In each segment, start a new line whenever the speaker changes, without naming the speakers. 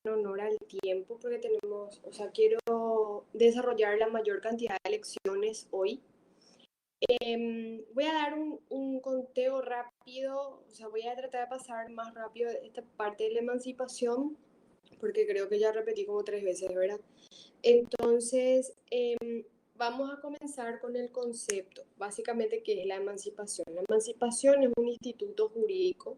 honor al tiempo porque tenemos, o sea, quiero desarrollar la mayor cantidad de lecciones hoy. Voy a dar un conteo rápido, o sea, voy a tratar de pasar más rápido esta parte de la emancipación porque creo que ya repetí como 3 veces, ¿verdad? Entonces, vamos a comenzar con el concepto, básicamente, que es la emancipación. La emancipación es un instituto jurídico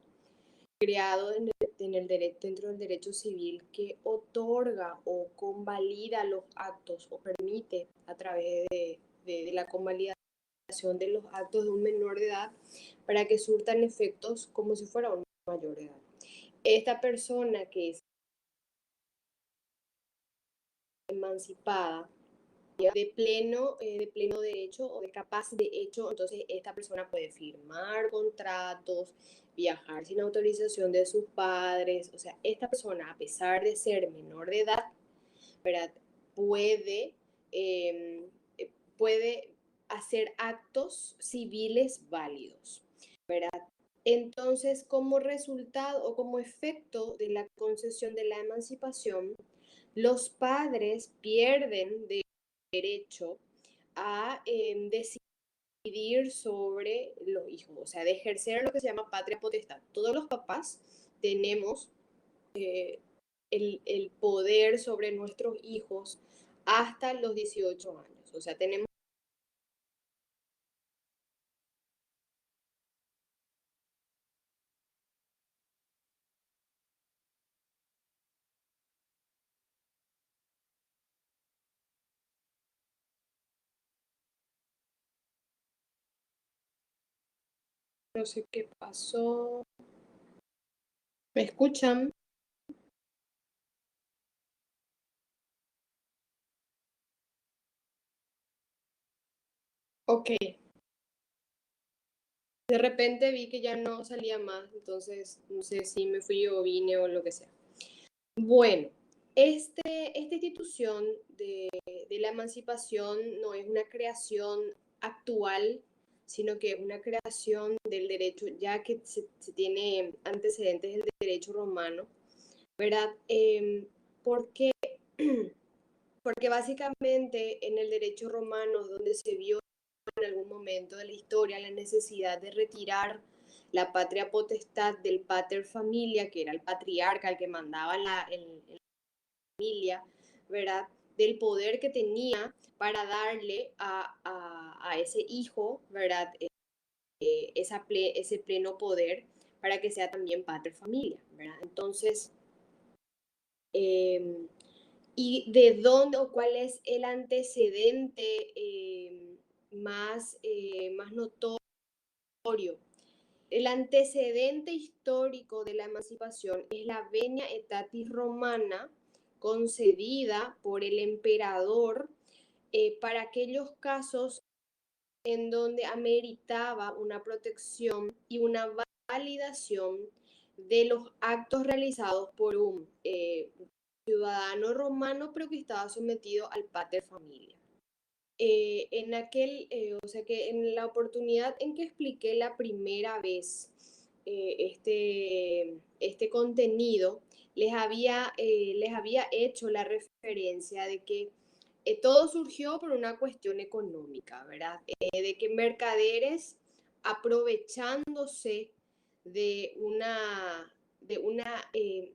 creado dentro del derecho civil que otorga o convalida los actos o permite a través de la convalidación de los actos de un menor de edad para que surtan efectos como si fuera un mayor de edad. Esta persona que es emancipada de pleno derecho o de capaz de hecho, entonces esta persona puede firmar contratos, viajar sin autorización de sus padres, o sea, esta persona, a pesar de ser menor de edad, ¿verdad? Puede, eh, puede hacer actos civiles válidos, ¿verdad? Entonces, como resultado o como efecto de la concesión de la emancipación, los padres pierden derecho a decidir sobre los hijos, o sea, de ejercer lo que se llama patria potestad. Todos los papás tenemos el poder sobre nuestros hijos hasta los 18 años, o sea, tenemos. No sé qué pasó. ¿Me escuchan? Ok. De repente vi que ya no salía más, entonces no sé si me fui o vine o lo que sea. Bueno, esta institución de la emancipación no es una creación actual, sino que es una creación del derecho, ya que se tiene antecedentes del derecho romano, ¿verdad? ¿Por qué? Porque básicamente en el derecho romano es donde se vio en algún momento de la historia la necesidad de retirar la patria potestad del pater familia, que era el patriarca, el que mandaba en la familia, ¿verdad? Del poder que tenía para darle a ese hijo, ¿verdad? Ese pleno poder para que sea también pater familia, ¿verdad? Entonces, eh, ¿y de dónde o cuál es el antecedente más notorio? El antecedente histórico de la emancipación es la venia aetatis romana concedida por el emperador para aquellos casos en donde ameritaba una protección y una validación de los actos realizados por un ciudadano romano, pero que estaba sometido al pater familia. O sea que en la oportunidad en que expliqué la primera vez este contenido, les había hecho la referencia de que todo surgió por una cuestión económica, ¿verdad? De que mercaderes aprovechándose de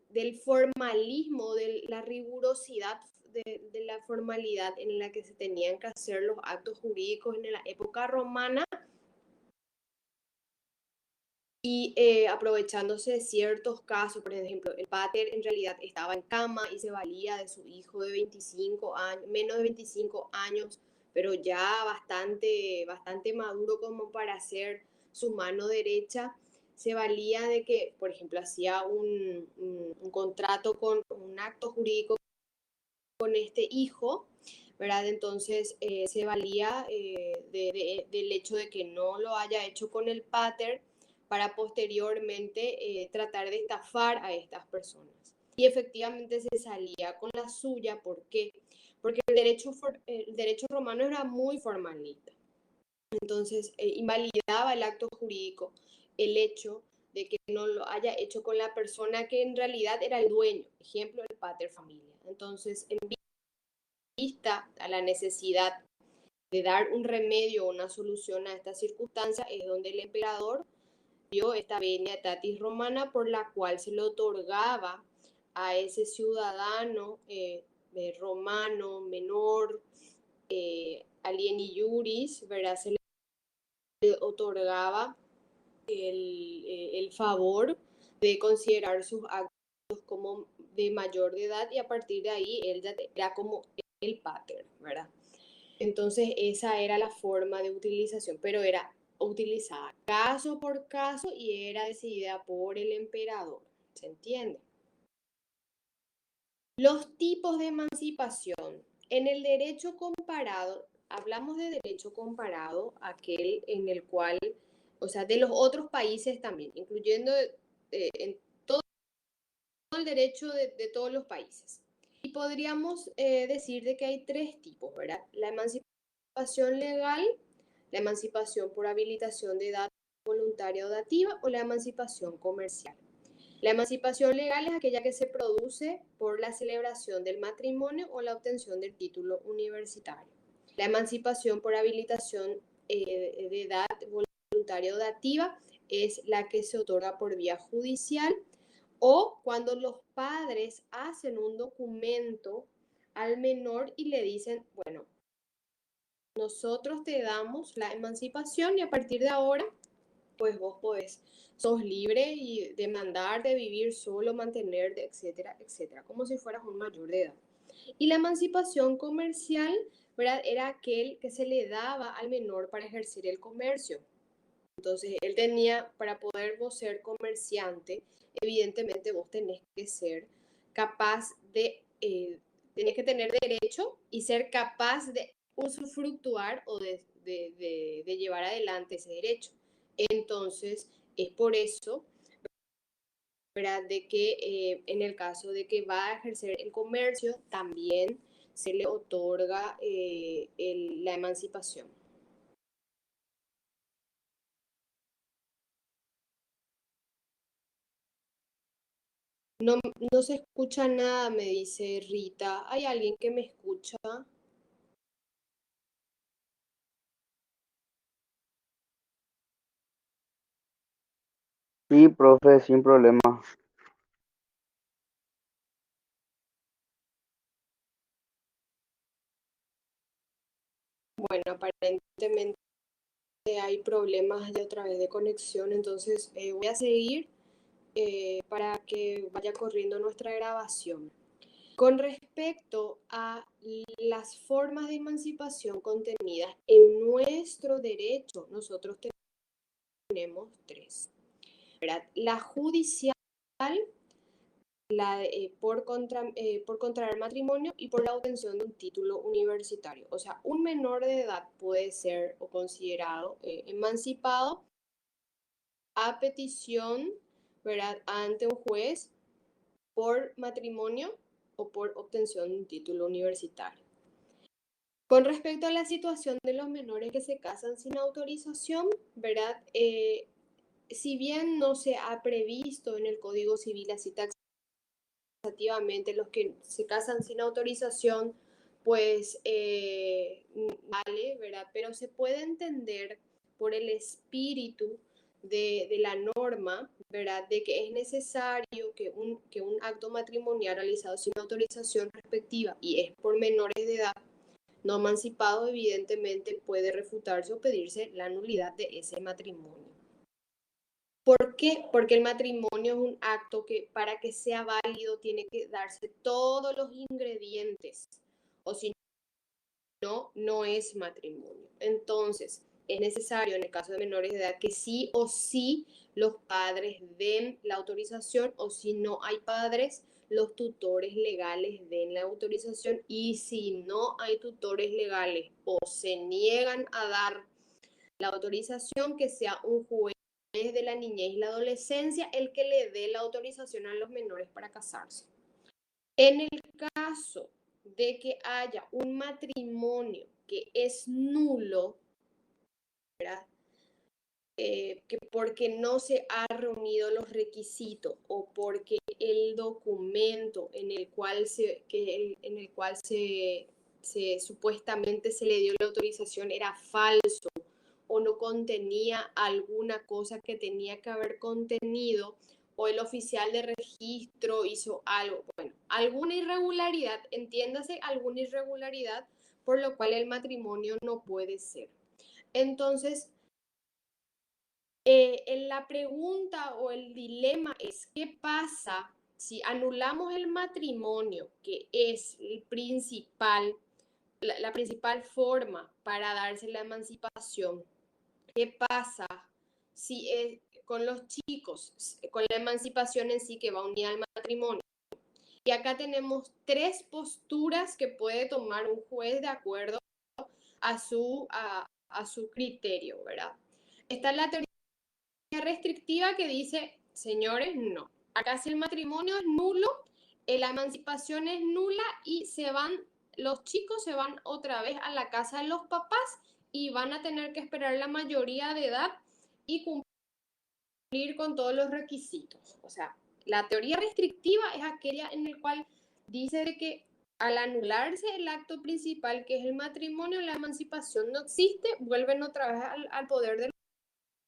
del formalismo, de la rigurosidad de la formalidad en la que se tenían que hacer los actos jurídicos en la época romana y aprovechándose de ciertos casos, por ejemplo, el pater en realidad estaba en cama y se valía de su hijo de 25 años, menos de 25 años, pero ya bastante maduro como para ser su mano derecha, se valía de que, por ejemplo, hacía un contrato con un acto jurídico con este hijo, ¿verdad? Entonces se valía del hecho de que no lo haya hecho con el pater para posteriormente tratar de estafar a estas personas. Y efectivamente se salía con la suya, ¿por qué? Porque el derecho romano era muy formalista. Entonces invalidaba el acto jurídico, el hecho de que no lo haya hecho con la persona que en realidad era el dueño, ejemplo, el pater familia. Entonces, en vista a la necesidad de dar un remedio o una solución a esta circunstancia, es donde el emperador dio esta venia etatis romana por la cual se le otorgaba a ese ciudadano romano menor, alieni iuris, ¿verdad? Se le otorgaba el favor de considerar sus actos como de mayor de edad y a partir de ahí él ya era como el pater, ¿verdad? Entonces esa era la forma de utilización, pero era utilizada caso por caso y era decidida por el emperador, ¿se entiende? Los tipos de emancipación. En el derecho comparado, hablamos de derecho comparado, aquel en el cual, o sea, de los otros países también, incluyendo en todo el derecho de todos los países. Y podríamos decir de que hay tres tipos, ¿verdad? La emancipación legal, la emancipación por habilitación de edad voluntaria o dativa o la emancipación comercial. La emancipación legal es aquella que se produce por la celebración del matrimonio o la obtención del título universitario. La emancipación por habilitación de edad voluntaria o dativa es la que se otorga por vía judicial o cuando los padres hacen un documento al menor y le dicen, bueno, nosotros te damos la emancipación y a partir de ahora pues vos podés, sos libre y demandar, de vivir solo, mantenerte, etcétera, etcétera, como si fueras un mayor de edad. Y la emancipación comercial, ¿verdad? Era aquel que se le daba al menor para ejercer el comercio. Entonces, él tenía, para poder vos ser comerciante, evidentemente vos tenés que ser capaz de, tenés que tener derecho y ser capaz de usufructuar o de llevar adelante ese derecho. Entonces, es por eso, ¿verdad? De que en el caso de que va a ejercer el comercio, también se le otorga la emancipación. No, no se escucha nada, me dice Rita. ¿Hay alguien que me escucha?
Sí, profe, sin problema.
Bueno, aparentemente hay problemas de otra vez de conexión, entonces voy a seguir para que vaya corriendo nuestra grabación. Con respecto a las formas de emancipación contenidas en nuestro derecho, nosotros tenemos tres, ¿verdad? La judicial, por contraer matrimonio y por la obtención de un título universitario. O sea, un menor de edad puede ser o considerado emancipado a petición, ¿verdad?, ante un juez por matrimonio o por obtención de un título universitario. Con respecto a la situación de los menores que se casan sin autorización, ¿verdad? Si bien no se ha previsto en el Código Civil así taxativamente los que se casan sin autorización, pues vale, ¿verdad? Pero se puede entender por el espíritu de la norma, ¿verdad? De que es necesario que un acto matrimonial realizado sin autorización respectiva y es por menores de edad no emancipado, evidentemente puede refutarse o pedirse la nulidad de ese matrimonio. ¿Por qué? Porque el matrimonio es un acto que para que sea válido tiene que darse todos los ingredientes, o si no, no es matrimonio. Entonces, es necesario en el caso de menores de edad que sí o sí los padres den la autorización o si no hay padres, los tutores legales den la autorización y si no hay tutores legales o se niegan a dar la autorización, que sea un juez de la niñez y la adolescencia el que le dé la autorización a los menores para casarse. En el caso de que haya un matrimonio que es nulo, ¿verdad? que porque no se han reunido los requisitos o porque el documento en el cual supuestamente se le dio la autorización era falso o no contenía alguna cosa que tenía que haber contenido, o el oficial de registro hizo algo, bueno, alguna irregularidad, entiéndase, alguna irregularidad, por lo cual el matrimonio no puede ser. Entonces, la pregunta o el dilema es, ¿qué pasa si anulamos el matrimonio, que es el principal, la principal forma para darse la emancipación? ¿Qué pasa si con los chicos, con la emancipación en sí que va unida al matrimonio? Y acá tenemos tres posturas que puede tomar un juez de acuerdo a su criterio, ¿verdad? Está la teoría restrictiva que dice, señores, no. Acá si el matrimonio es nulo, la emancipación es nula y los chicos se van otra vez a la casa de los papás y van a tener que esperar la mayoría de edad y cumplir con todos los requisitos. O sea, la teoría restrictiva es aquella en la cual dice de que al anularse el acto principal, que es el matrimonio, la emancipación no existe, vuelven otra vez al poder de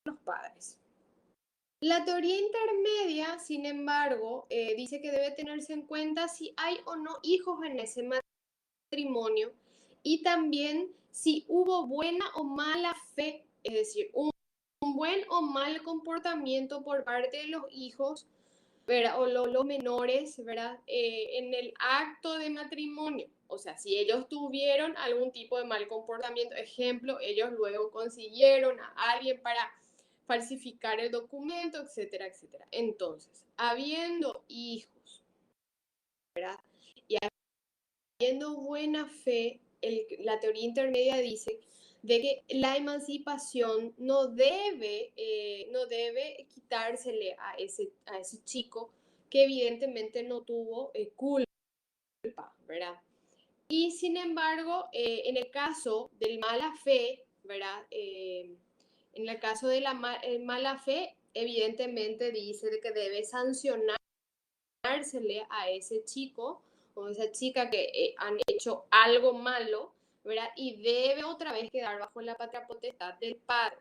los padres. La teoría intermedia, sin embargo, dice que debe tenerse en cuenta si hay o no hijos en ese matrimonio y también si hubo buena o mala fe, es decir, un buen o mal comportamiento por parte de los hijos, ¿verdad? O los menores, ¿verdad? En el acto de matrimonio. O sea, si ellos tuvieron algún tipo de mal comportamiento, ejemplo, ellos luego consiguieron a alguien para falsificar el documento, etcétera, etcétera. Entonces, habiendo hijos, ¿verdad? Y habiendo buena fe, la teoría intermedia dice de que la emancipación no debe quitársele a ese chico que evidentemente no tuvo culpa, ¿verdad? Y sin embargo, en el caso del mala fe, ¿verdad? En el caso de la mala fe, evidentemente dice de que debe sancionársele a ese chico o esa chica que han hecho algo malo, ¿verdad? Y debe otra vez quedar bajo la patria potestad del padre.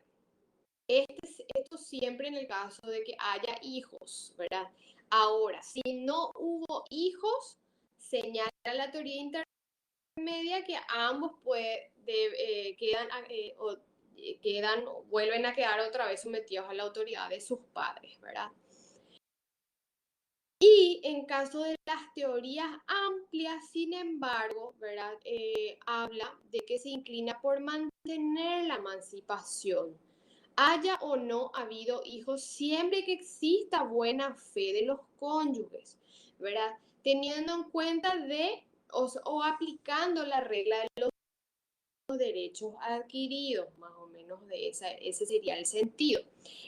Esto siempre en el caso de que haya hijos, ¿verdad? Ahora, si no hubo hijos, señala la teoría intermedia que ambos vuelven a quedar otra vez sometidos a la autoridad de sus padres, ¿verdad? Y en caso de las teorías amplias, sin embargo, ¿verdad? Habla de que se inclina por mantener la emancipación. Haya o no habido hijos, siempre que exista buena fe de los cónyuges, ¿verdad? Teniendo en cuenta o aplicando la regla de los derechos adquiridos, más o menos ese sería el sentido.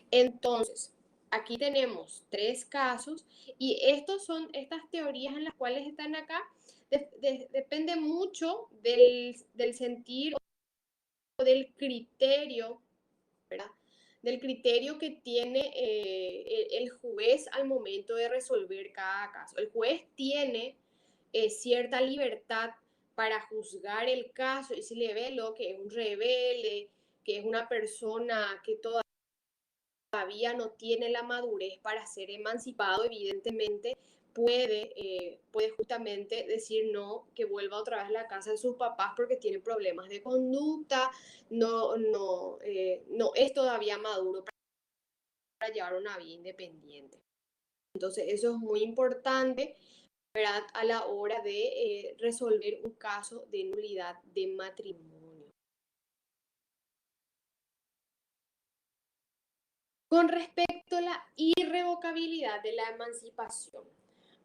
Entonces, aquí tenemos tres casos y estas teorías en las cuales están acá, depende mucho del sentir o del criterio, ¿verdad? Del criterio que tiene el juez al momento de resolver cada caso. El juez tiene cierta libertad para juzgar el caso y si le ve lo que es un rebelde, que es una persona que todavía no tiene la madurez para ser emancipado, evidentemente puede justamente decir no, que vuelva otra vez a la casa de sus papás porque tiene problemas de conducta, no es todavía maduro para llevar una vida independiente. Entonces eso es muy importante, ¿verdad? A la hora de resolver un caso de nulidad de matrimonio. Con respecto a la irrevocabilidad de la emancipación,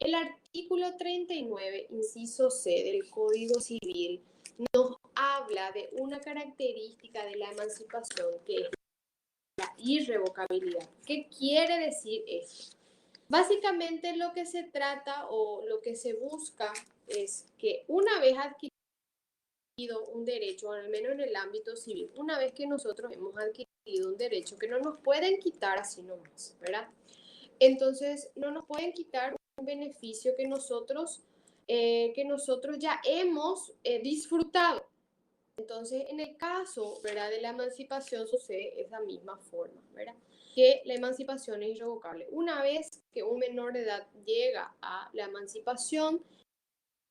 el artículo 39, inciso C del Código Civil, nos habla de una característica de la emancipación que es la irrevocabilidad. ¿Qué quiere decir eso? Básicamente lo que se trata o lo que se busca es que una vez adquirido un derecho, al menos en el ámbito civil, una vez que nosotros hemos adquirido un derecho que no nos pueden quitar así nomás, ¿verdad? Entonces, no nos pueden quitar un beneficio que nosotros ya hemos disfrutado. Entonces, en el caso, ¿verdad?, de la emancipación sucede esa misma forma, ¿verdad? Que la emancipación es irrevocable. Una vez que un menor de edad llega a la emancipación,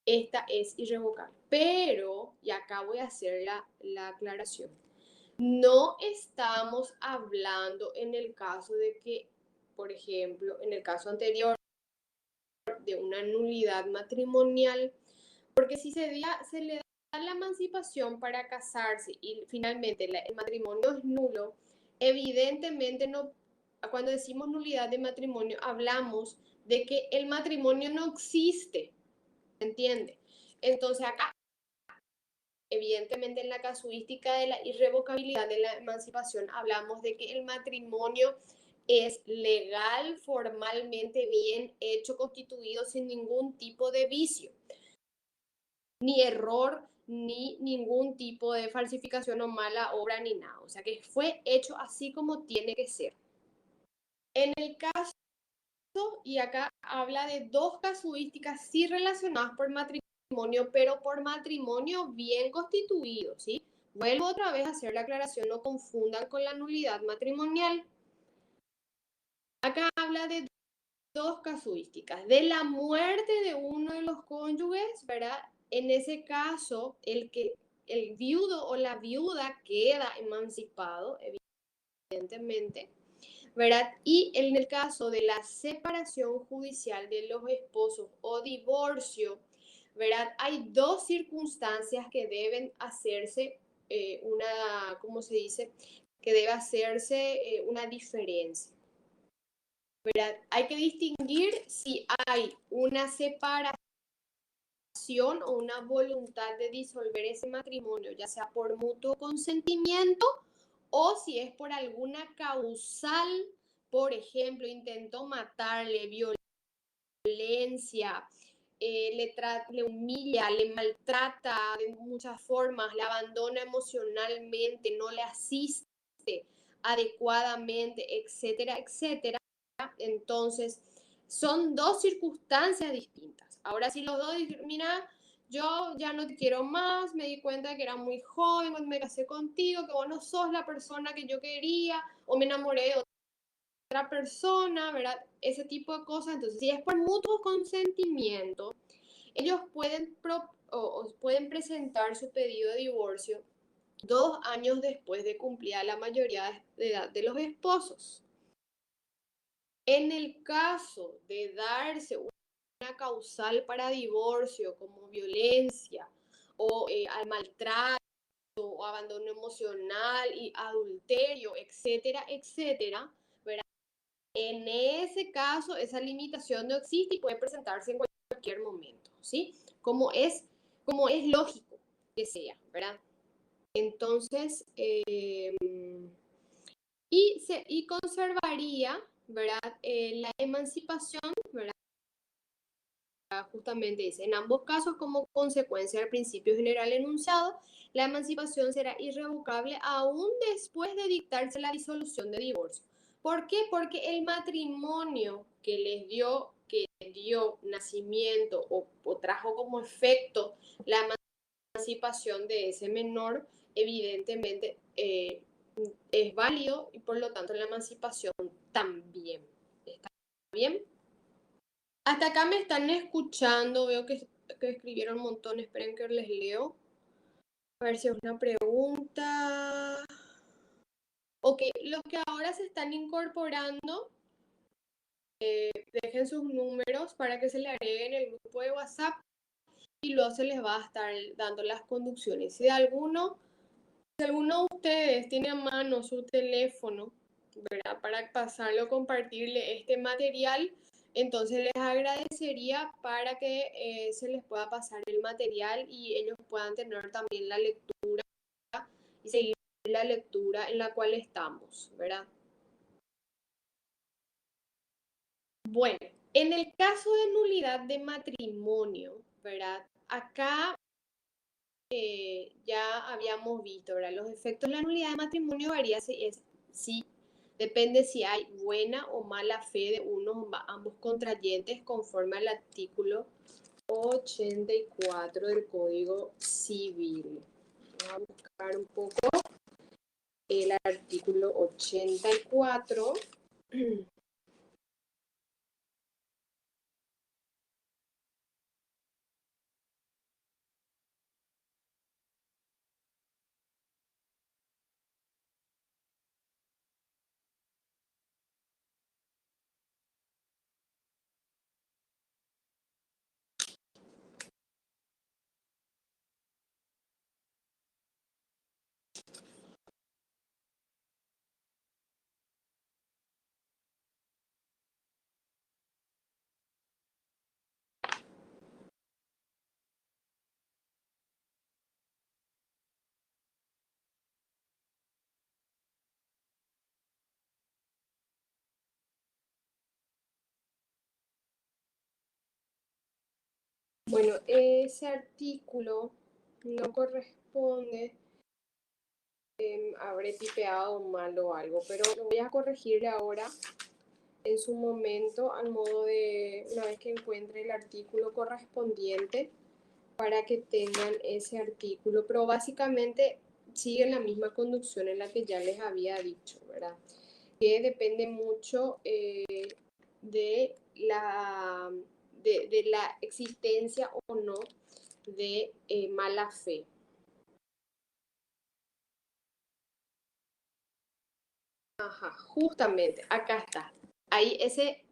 esta es irrevocable. Pero, y acá voy a hacer la aclaración, no estamos hablando en el caso de que, por ejemplo, en el caso anterior de una nulidad matrimonial, porque si se le da la emancipación para casarse y finalmente el matrimonio es nulo, evidentemente no, cuando decimos nulidad de matrimonio, hablamos de que el matrimonio no existe, ¿entiende? Entonces acá, evidentemente en la casuística de la irrevocabilidad de la emancipación, hablamos de que el matrimonio es legal, formalmente bien hecho, constituido sin ningún tipo de vicio, ni error, ni ningún tipo de falsificación o mala obra, ni nada. O sea que fue hecho así como tiene que ser. En el caso, y acá habla de dos casuísticas sí relacionadas por matrimonio, pero por matrimonio bien constituido, ¿sí? Vuelvo otra vez a hacer la aclaración, no confundan con la nulidad matrimonial. Acá habla de dos casuísticas, de la muerte de uno de los cónyuges, ¿verdad? En ese caso, el viudo o la viuda queda emancipado, evidentemente, ¿verdad? Y en el caso de la separación judicial de los esposos o divorcio, ¿verdad? Hay dos circunstancias que deben hacerse ¿cómo se dice? Que debe hacerse una diferencia. ¿Verdad? Hay que distinguir si hay una separación o una voluntad de disolver ese matrimonio, ya sea por mutuo consentimiento o si es por alguna causal, por ejemplo, intentó matarle, violencia, le humilla, le maltrata de muchas formas, le abandona emocionalmente, no le asiste adecuadamente, etcétera, etcétera. Entonces, son dos circunstancias distintas. Ahora, si los dos dicen, mira, yo ya no te quiero más, me di cuenta que era muy joven cuando me casé contigo, que vos no sos la persona que yo quería, o me enamoré de otra persona, ¿verdad? Ese tipo de cosas. Entonces, si es por mutuo consentimiento, ellos pueden presentar su pedido de divorcio 2 años después de cumplida la mayoría de edad de los esposos. En el caso de darse una causal para divorcio como violencia o al maltrato o abandono emocional y adulterio, etcétera, etcétera, ¿verdad? En ese caso esa limitación no existe y puede presentarse en cualquier momento, ¿sí? Como es lógico que sea, ¿verdad? Entonces, y conservaría, ¿verdad? La emancipación, ¿verdad? Justamente dice, en ambos casos, como consecuencia del principio general enunciado, la emancipación será irrevocable aún después de dictarse la disolución de divorcio. ¿Por qué? Porque el matrimonio que dio nacimiento o trajo como efecto la emancipación de ese menor, evidentemente es válido y por lo tanto la emancipación también. ¿Está bien? Hasta acá me están escuchando, veo que escribieron un montón, esperen que les leo. A ver si es una pregunta. Ok, los que ahora se están incorporando, dejen sus números para que se le agreguen el grupo de WhatsApp y luego se les va a estar dando las conducciones. Si alguno de ustedes tiene a mano su teléfono, ¿verdad? Para pasarlo o compartirle este material, entonces les agradecería para que se les pueda pasar el material y ellos puedan tener también la lectura y seguir la lectura en la cual estamos, ¿verdad? Bueno, en el caso de nulidad de matrimonio, ¿verdad? Acá ya habíamos visto, ¿verdad? Los efectos de la nulidad de matrimonio varía si depende si hay buena o mala fe de ambos contrayentes conforme al artículo 84 del Código Civil. Vamos a buscar un poco el artículo 84. Bueno, ese artículo no corresponde, habré tipeado mal o algo, pero lo voy a corregir ahora en su momento al modo de, una vez que encuentre el artículo correspondiente, para que tengan ese artículo, pero básicamente siguen la misma conducción en la que ya les había dicho, ¿verdad? Que depende mucho de de la existencia o no de mala fe. Ajá, justamente, acá está. Ahí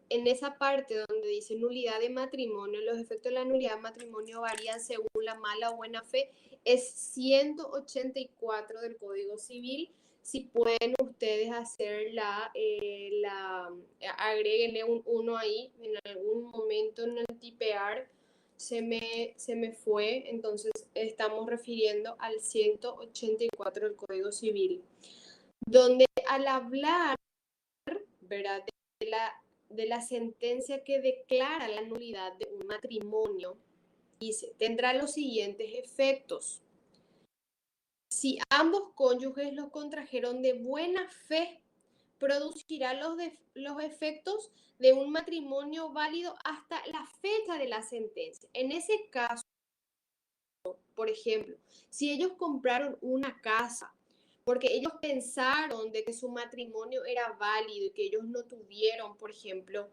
en esa parte donde dice nulidad de matrimonio, los efectos de la nulidad de matrimonio varían según la mala o buena fe, es 184 del Código Civil. Si pueden ustedes hacer agréguenle un 1 ahí, en algún momento en el tipear se me fue, entonces estamos refiriendo al 184 del Código Civil, donde al hablar, ¿verdad? De la sentencia que declara la nulidad de un matrimonio, dice, tendrá los siguientes efectos. Si ambos cónyuges los contrajeron de buena fe, producirá los efectos de un matrimonio válido hasta la fecha de la sentencia. En ese caso, por ejemplo, si ellos compraron una casa porque ellos pensaron de que su matrimonio era válido y que ellos no tuvieron, por ejemplo,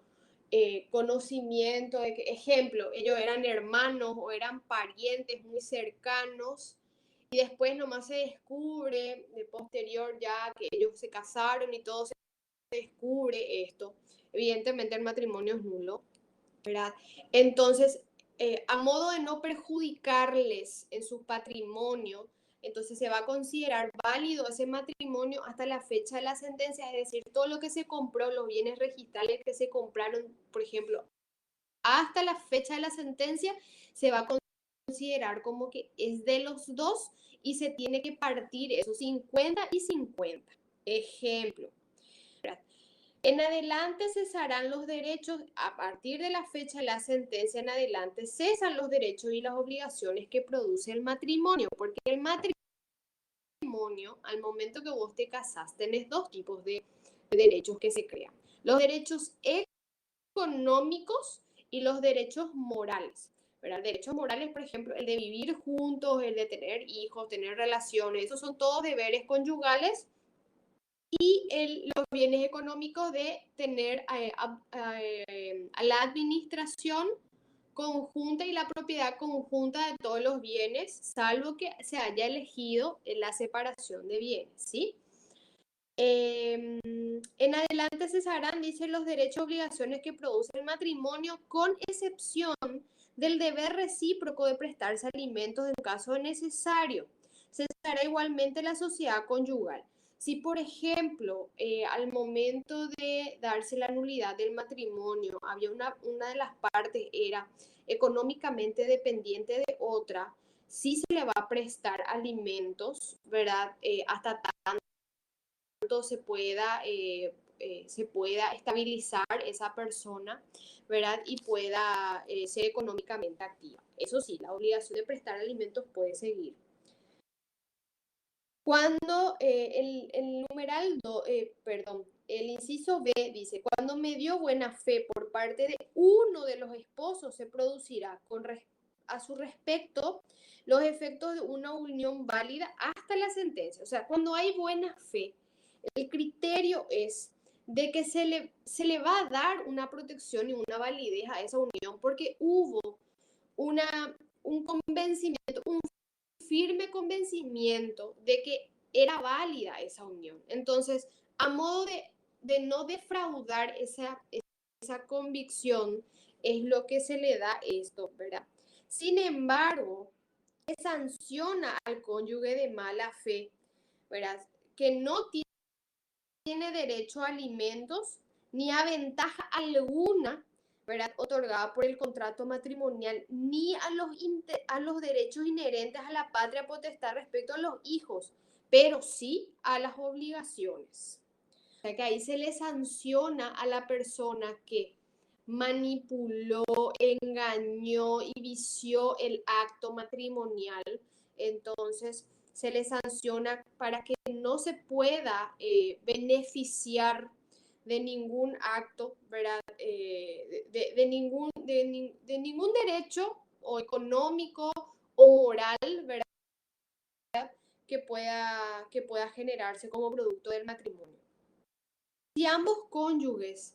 conocimiento de que, ejemplo, ellos eran hermanos o eran parientes muy cercanos y después nomás se descubre de posterior ya que ellos se casaron y todo se descubre esto. Evidentemente el matrimonio es nulo, ¿verdad? Entonces, a modo de no perjudicarles en su patrimonio, entonces se va a considerar válido ese matrimonio hasta la fecha de la sentencia, es decir, todo lo que se compró, los bienes registrales que se compraron, por ejemplo, hasta la fecha de la sentencia, se va a considerar como que es de los dos y se tiene que partir eso 50 y 50. Ejemplo, en adelante cesarán los derechos, a partir de la fecha de la sentencia en adelante, cesan los derechos y las obligaciones que produce el matrimonio, porque el matrimonio, al momento que vos te casás, tenés dos tipos de derechos que se crean. Los derechos económicos y los derechos morales. ¿Verdad? Derechos morales, por ejemplo, el de vivir juntos, el de tener hijos, tener relaciones, esos son todos deberes conyugales y los bienes económicos de tener a la administración conjunta y la propiedad conjunta de todos los bienes, salvo que se haya elegido la separación de bienes, ¿sí? En adelante cesarán, dice, los derechos y obligaciones que produce el matrimonio, con excepción del deber recíproco de prestarse alimentos en caso necesario. Cesará igualmente la sociedad conyugal. Si, por ejemplo, al momento de darse la nulidad del matrimonio, había una de las partes era económicamente dependiente de otra, sí se le va a prestar alimentos, ¿verdad? Hasta se pueda estabilizar esa persona, ¿verdad? Y pueda ser económicamente activa. Eso sí, la obligación de prestar alimentos puede seguir. Cuando el numeral, el inciso B dice, cuando me dio buena fe por parte de uno de los esposos, se producirá a su respecto los efectos de una unión válida hasta la sentencia. O sea, cuando hay buena fe, el criterio es de que se le va a dar una protección y una validez a esa unión porque hubo un convencimiento, un firme convencimiento de que era válida esa unión. Entonces, a modo de no defraudar esa convicción, es lo que se le da esto, ¿verdad? Sin embargo, se sanciona al cónyuge de mala fe, ¿verdad? Que no tiene derecho a alimentos ni a ventaja alguna, ¿verdad? Otorgada por el contrato matrimonial, ni a los derechos inherentes a la patria potestad respecto a los hijos, pero sí a las obligaciones. O sea que ahí se le sanciona a la persona que manipuló, engañó y vició el acto matrimonial. Entonces se le sanciona para que no se pueda beneficiar de ningún acto, ¿verdad? De ningún derecho o económico o moral, ¿verdad? Que pueda generarse como producto del matrimonio. Si ambos cónyuges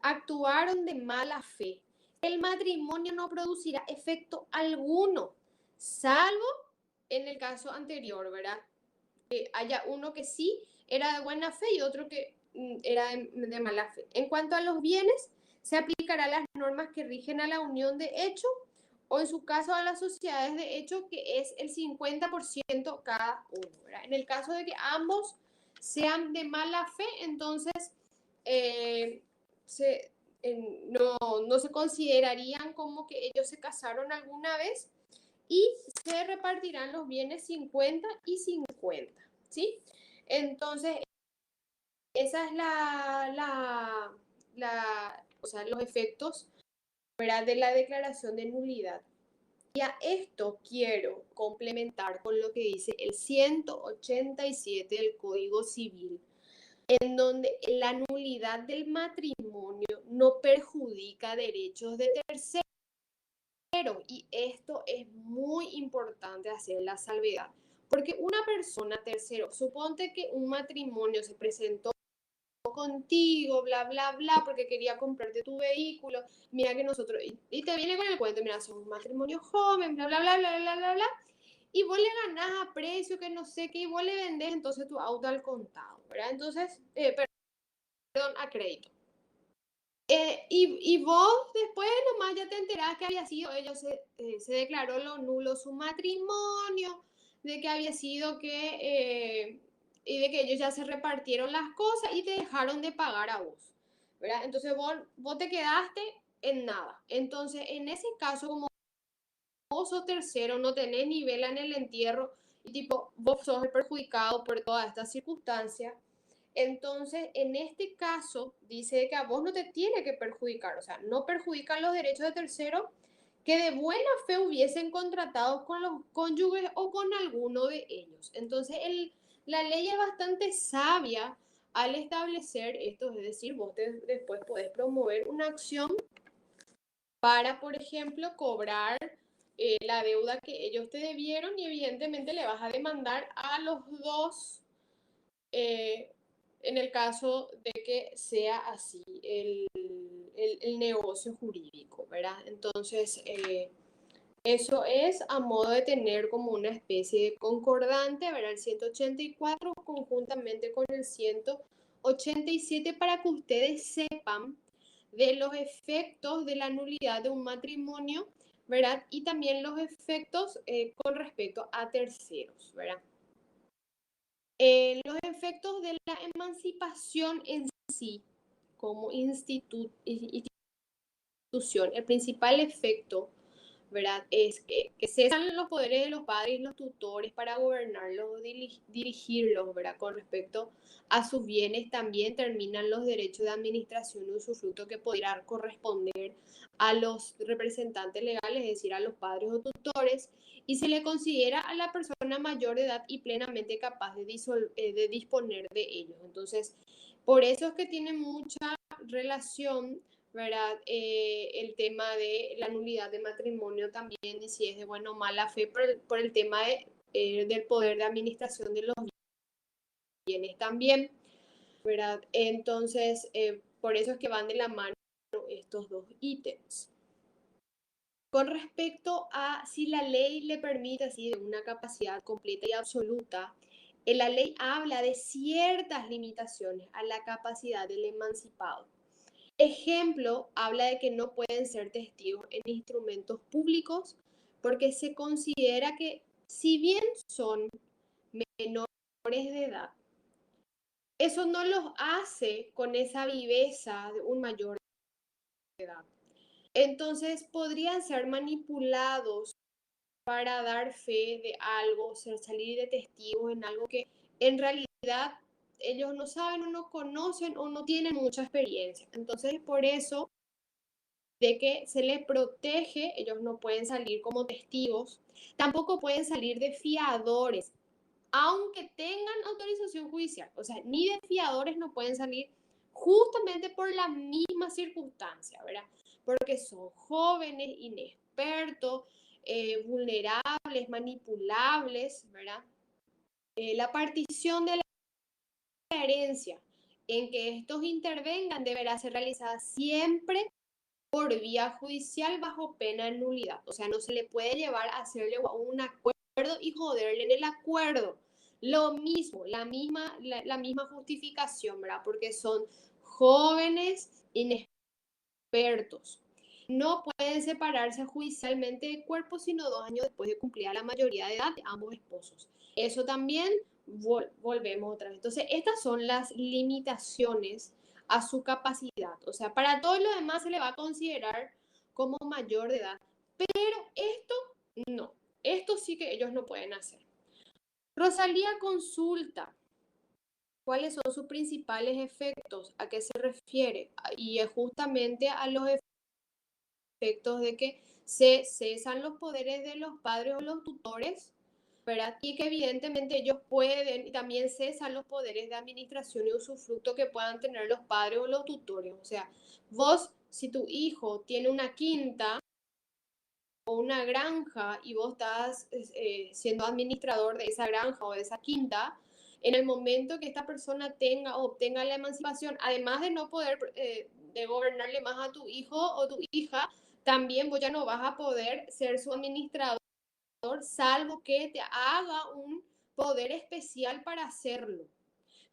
actuaron de mala fe, el matrimonio no producirá efecto alguno, salvo en el caso anterior, ¿verdad? Que haya uno que sí era de buena fe y otro que era de mala fe. En cuanto a los bienes, se aplicarán las normas que rigen a la unión de hecho o en su caso a las sociedades de hecho, que es el 50% cada uno, ¿verdad? En el caso de que ambos sean de mala fe, entonces eh, se, no se considerarían como que ellos se casaron alguna vez y se repartirán los bienes 50 y 50, ¿sí? Entonces, esa es o sea, los efectos, ¿verdad? De la declaración de nulidad. Y a esto quiero complementar con lo que dice el 187 del Código Civil, en donde la nulidad del matrimonio no perjudica derechos de terceros. Y esto es muy importante hacer la salvedad, porque una persona tercero, suponte que un matrimonio se presentó contigo, bla, bla, bla, porque quería comprarte tu vehículo, mira que nosotros, y te viene con el cuento, mira, somos un matrimonio joven, bla, bla, bla, bla, bla, bla, bla, y vos le ganás a precio que no sé qué, y vos le vendés entonces tu auto al contado, ¿verdad? Entonces, perdón, a crédito. Y vos después nomás ya te enterás que había sido, se declaró lo nulo su matrimonio, de que había sido y de que ellos ya se repartieron las cosas y te dejaron de pagar a vos, ¿verdad? Entonces vos te quedaste en nada. Entonces, en ese caso, como vos sos tercero, no tenés ni vela en el entierro, y tipo, vos sos el perjudicado por todas estas circunstancias, entonces, en este caso, dice que a vos no te tiene que perjudicar, o sea, no perjudican los derechos de terceros que de buena fe hubiesen contratado con los cónyuges o con alguno de ellos. Entonces, la ley es bastante sabia al establecer esto, es decir, después podés promover una acción para, por ejemplo, cobrar la deuda que ellos te debieron y evidentemente le vas a demandar a los dos en el caso de que sea así el negocio jurídico, ¿verdad? Entonces, eso es a modo de tener como una especie de concordante, ¿verdad? El 184 conjuntamente con el 187 para que ustedes sepan de los efectos de la nulidad de un matrimonio, ¿verdad? Y también los efectos con respecto a terceros, ¿verdad? Los efectos de la emancipación en sí, como institución, el principal efecto, ¿verdad? Es que cesan los poderes de los padres y los tutores para gobernarlos, dirigirlos, ¿verdad? Con respecto a sus bienes, también terminan los derechos de administración y usufructo que podrán corresponder a los representantes legales, es decir, a los padres o tutores, y se le considera a la persona mayor de edad y plenamente capaz de disponer de ellos. Entonces, por eso es que tiene mucha relación, ¿verdad? El tema de la nulidad de matrimonio también, y si es de buena o mala fe, por el tema del poder de administración de los bienes también, ¿verdad? Entonces, por eso es que van de la mano estos dos ítems. Con respecto a si la ley le permite así de una capacidad completa y absoluta, la ley habla de ciertas limitaciones a la capacidad del emancipado. Ejemplo, habla de que no pueden ser testigos en instrumentos públicos porque se considera que si bien son menores de edad, eso no los hace con esa viveza de un mayor de edad. Entonces podrían ser manipulados para dar fe de algo, salir de testigos en algo que en realidad ellos no saben o no conocen o no tienen mucha experiencia. Entonces, por eso de que se les protege, ellos no pueden salir como testigos, tampoco pueden salir de fiadores, aunque tengan autorización judicial, o sea, ni de fiadores no pueden salir justamente por la misma circunstancia, ¿verdad? Porque son jóvenes, inexpertos, vulnerables, manipulables, ¿verdad? La partición de la herencia en que estos intervengan deberá ser realizada siempre por vía judicial bajo pena de nulidad. O sea, no se le puede llevar a hacerle un acuerdo y joderle en el acuerdo. Lo mismo, la misma justificación, ¿verdad? Porque son jóvenes inexpertos. No pueden separarse judicialmente de cuerpo sino 2 años después de cumplida la mayoría de edad de ambos esposos. Eso también volvemos otra vez. Entonces, estas son las limitaciones a su capacidad. O sea, para todo lo demás se le va a considerar como mayor de edad. Pero esto no. Esto sí que ellos no pueden hacer. Rosalía consulta cuáles son sus principales efectos, a qué se refiere. Y es justamente a los efectos de que se cesan los poderes de los padres o los tutores, ¿verdad? Y que evidentemente ellos pueden, y también cesan los poderes de administración y usufructo que puedan tener los padres o los tutores. O sea, vos, si tu hijo tiene una quinta o una granja y vos estás siendo administrador de esa granja o de esa quinta, en el momento que esta persona tenga o obtenga la emancipación, además de no poder de gobernarle más a tu hijo o tu hija, también vos ya no vas a poder ser su administrador, salvo que te haga un poder especial para hacerlo.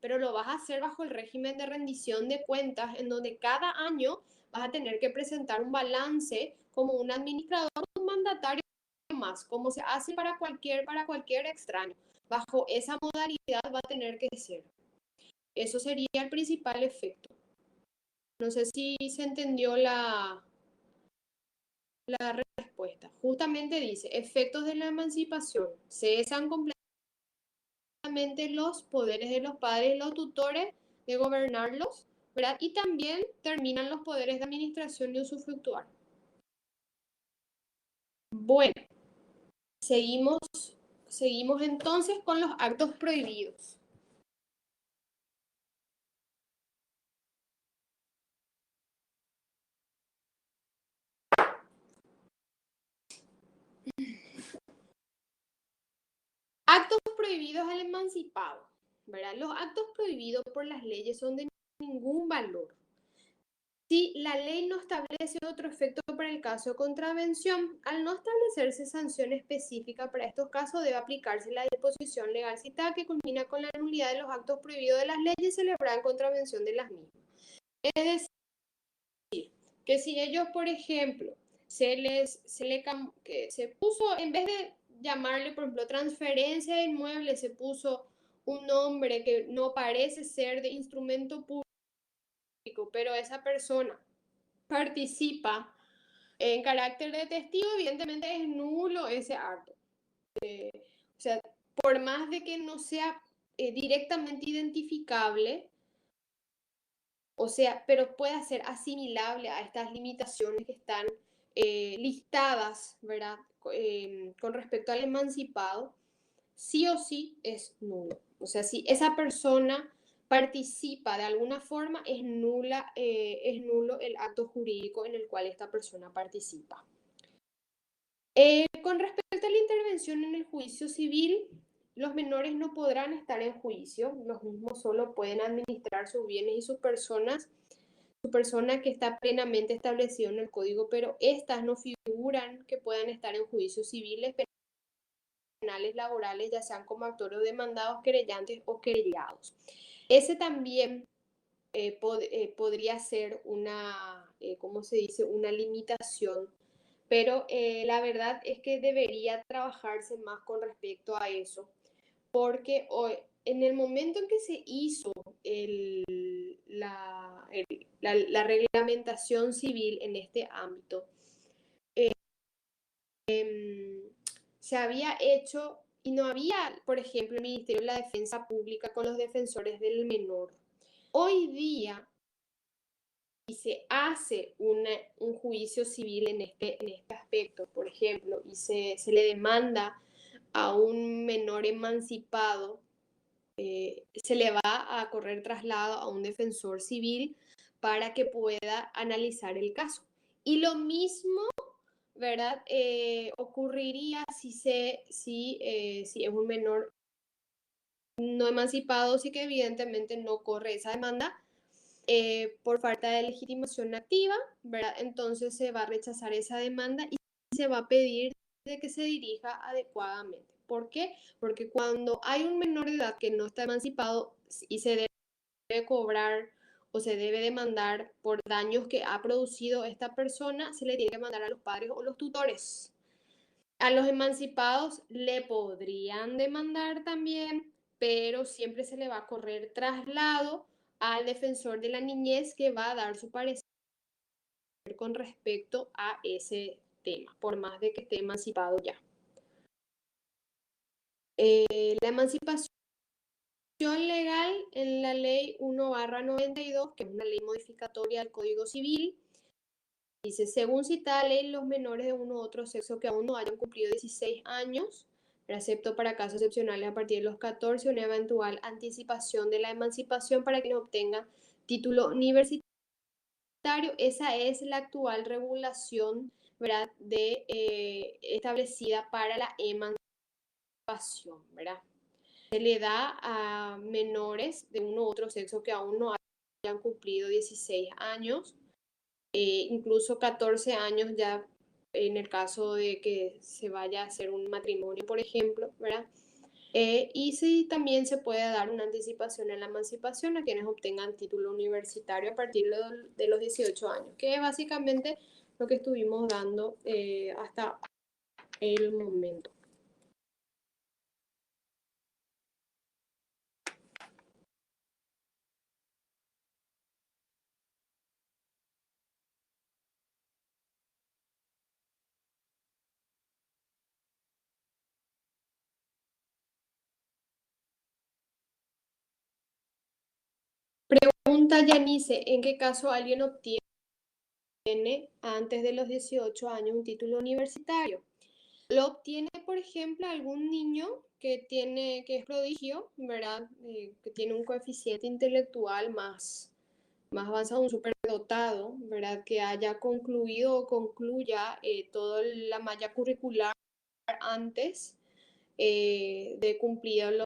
Pero lo vas a hacer bajo el régimen de rendición de cuentas, en donde cada año vas a tener que presentar un balance como un administrador, un mandatario más, como se hace para cualquier extraño. Bajo esa modalidad va a tener que ser. Eso sería el principal efecto. No sé si se entendió la respuesta. Justamente dice, efectos de la emancipación. Cesan completamente los poderes de los padres y los tutores de gobernarlos, ¿verdad? Y también terminan los poderes de administración y usufructuar. Bueno, seguimos, seguimos entonces con los actos prohibidos. Actos prohibidos al emancipado, ¿verdad? Los actos prohibidos por las leyes son de ningún valor. Si la ley no establece otro efecto para el caso de contravención, al no establecerse sanción específica para estos casos, debe aplicarse la disposición legal citada que culmina con la nulidad de los actos prohibidos de las leyes celebradas en contravención de las mismas. Es decir, que si ellos, por ejemplo, que se puso, en vez de llamarle, por ejemplo, transferencia de inmueble, se puso un nombre que no parece ser de instrumento público, pero esa persona participa En carácter de testigo, evidentemente es nulo ese acto. O sea, por más de que no sea directamente identificable, o sea, pero pueda ser asimilable a estas limitaciones que están listadas, ¿verdad? Con respecto al emancipado, sí o sí es nulo. O sea, si esa persona participa de alguna forma, es nulo el acto jurídico en el cual esta persona participa. Con respecto a la intervención en el juicio civil, los menores no podrán estar en juicio, los mismos solo pueden administrar sus bienes y sus personas, su persona que está plenamente establecido en el código, pero estas no figuran que puedan estar en juicios civiles, penales, laborales, ya sean como actores o demandados, querellantes o querellados. Ese también podría ser una, ¿cómo se dice?, una limitación, pero la verdad es que debería trabajarse más con respecto a eso, porque hoy, en el momento en que se hizo la reglamentación civil en este ámbito, se había hecho y no había, por ejemplo, el Ministerio de la Defensa Pública con los defensores del menor. Hoy día, y se hace un juicio civil en este aspecto, por ejemplo, y se le demanda a un menor emancipado, se le va a correr traslado a un defensor civil para que pueda analizar el caso. Y lo mismo, ¿verdad? Ocurriría si es un menor no emancipado, sí que evidentemente no corre esa demanda por falta de legitimación activa, ¿verdad? Entonces se va a rechazar esa demanda y se va a pedir de que se dirija adecuadamente. ¿Por qué? Porque cuando hay un menor de edad que no está emancipado y se debe cobrar o se debe demandar por daños que ha producido esta persona, se le tiene que mandar a los padres o los tutores. A los emancipados le podrían demandar también, pero siempre se le va a correr traslado al defensor de la niñez que va a dar su parecer con respecto a ese tema, por más de que esté emancipado ya. La emancipación legal en la ley 1/92, que es una ley modificatoria del Código Civil, dice, según cita ley, los menores de uno u otro sexo que aún no hayan cumplido 16 años, excepto para casos excepcionales a partir de los 14, una eventual anticipación de la emancipación para quienes obtengan título universitario. Esa es la actual regulación, ¿verdad?, establecida para la emancipación, ¿verdad? Se le da a menores de uno u otro sexo que aún no hayan cumplido 16 años, incluso 14 años ya en el caso de que se vaya a hacer un matrimonio, por ejemplo, ¿verdad? Y sí, también se puede dar una anticipación en la emancipación a quienes obtengan título universitario a partir de los 18 años, que es básicamente lo que estuvimos dando hasta el momento. Pregunta Yanice, ¿en qué caso alguien obtiene antes de los 18 años un título universitario? Lo obtiene, por ejemplo, algún niño que es prodigio, ¿verdad? Que tiene un coeficiente intelectual más avanzado, un superdotado, ¿verdad? Que haya concluido o concluya toda la malla curricular antes de cumplir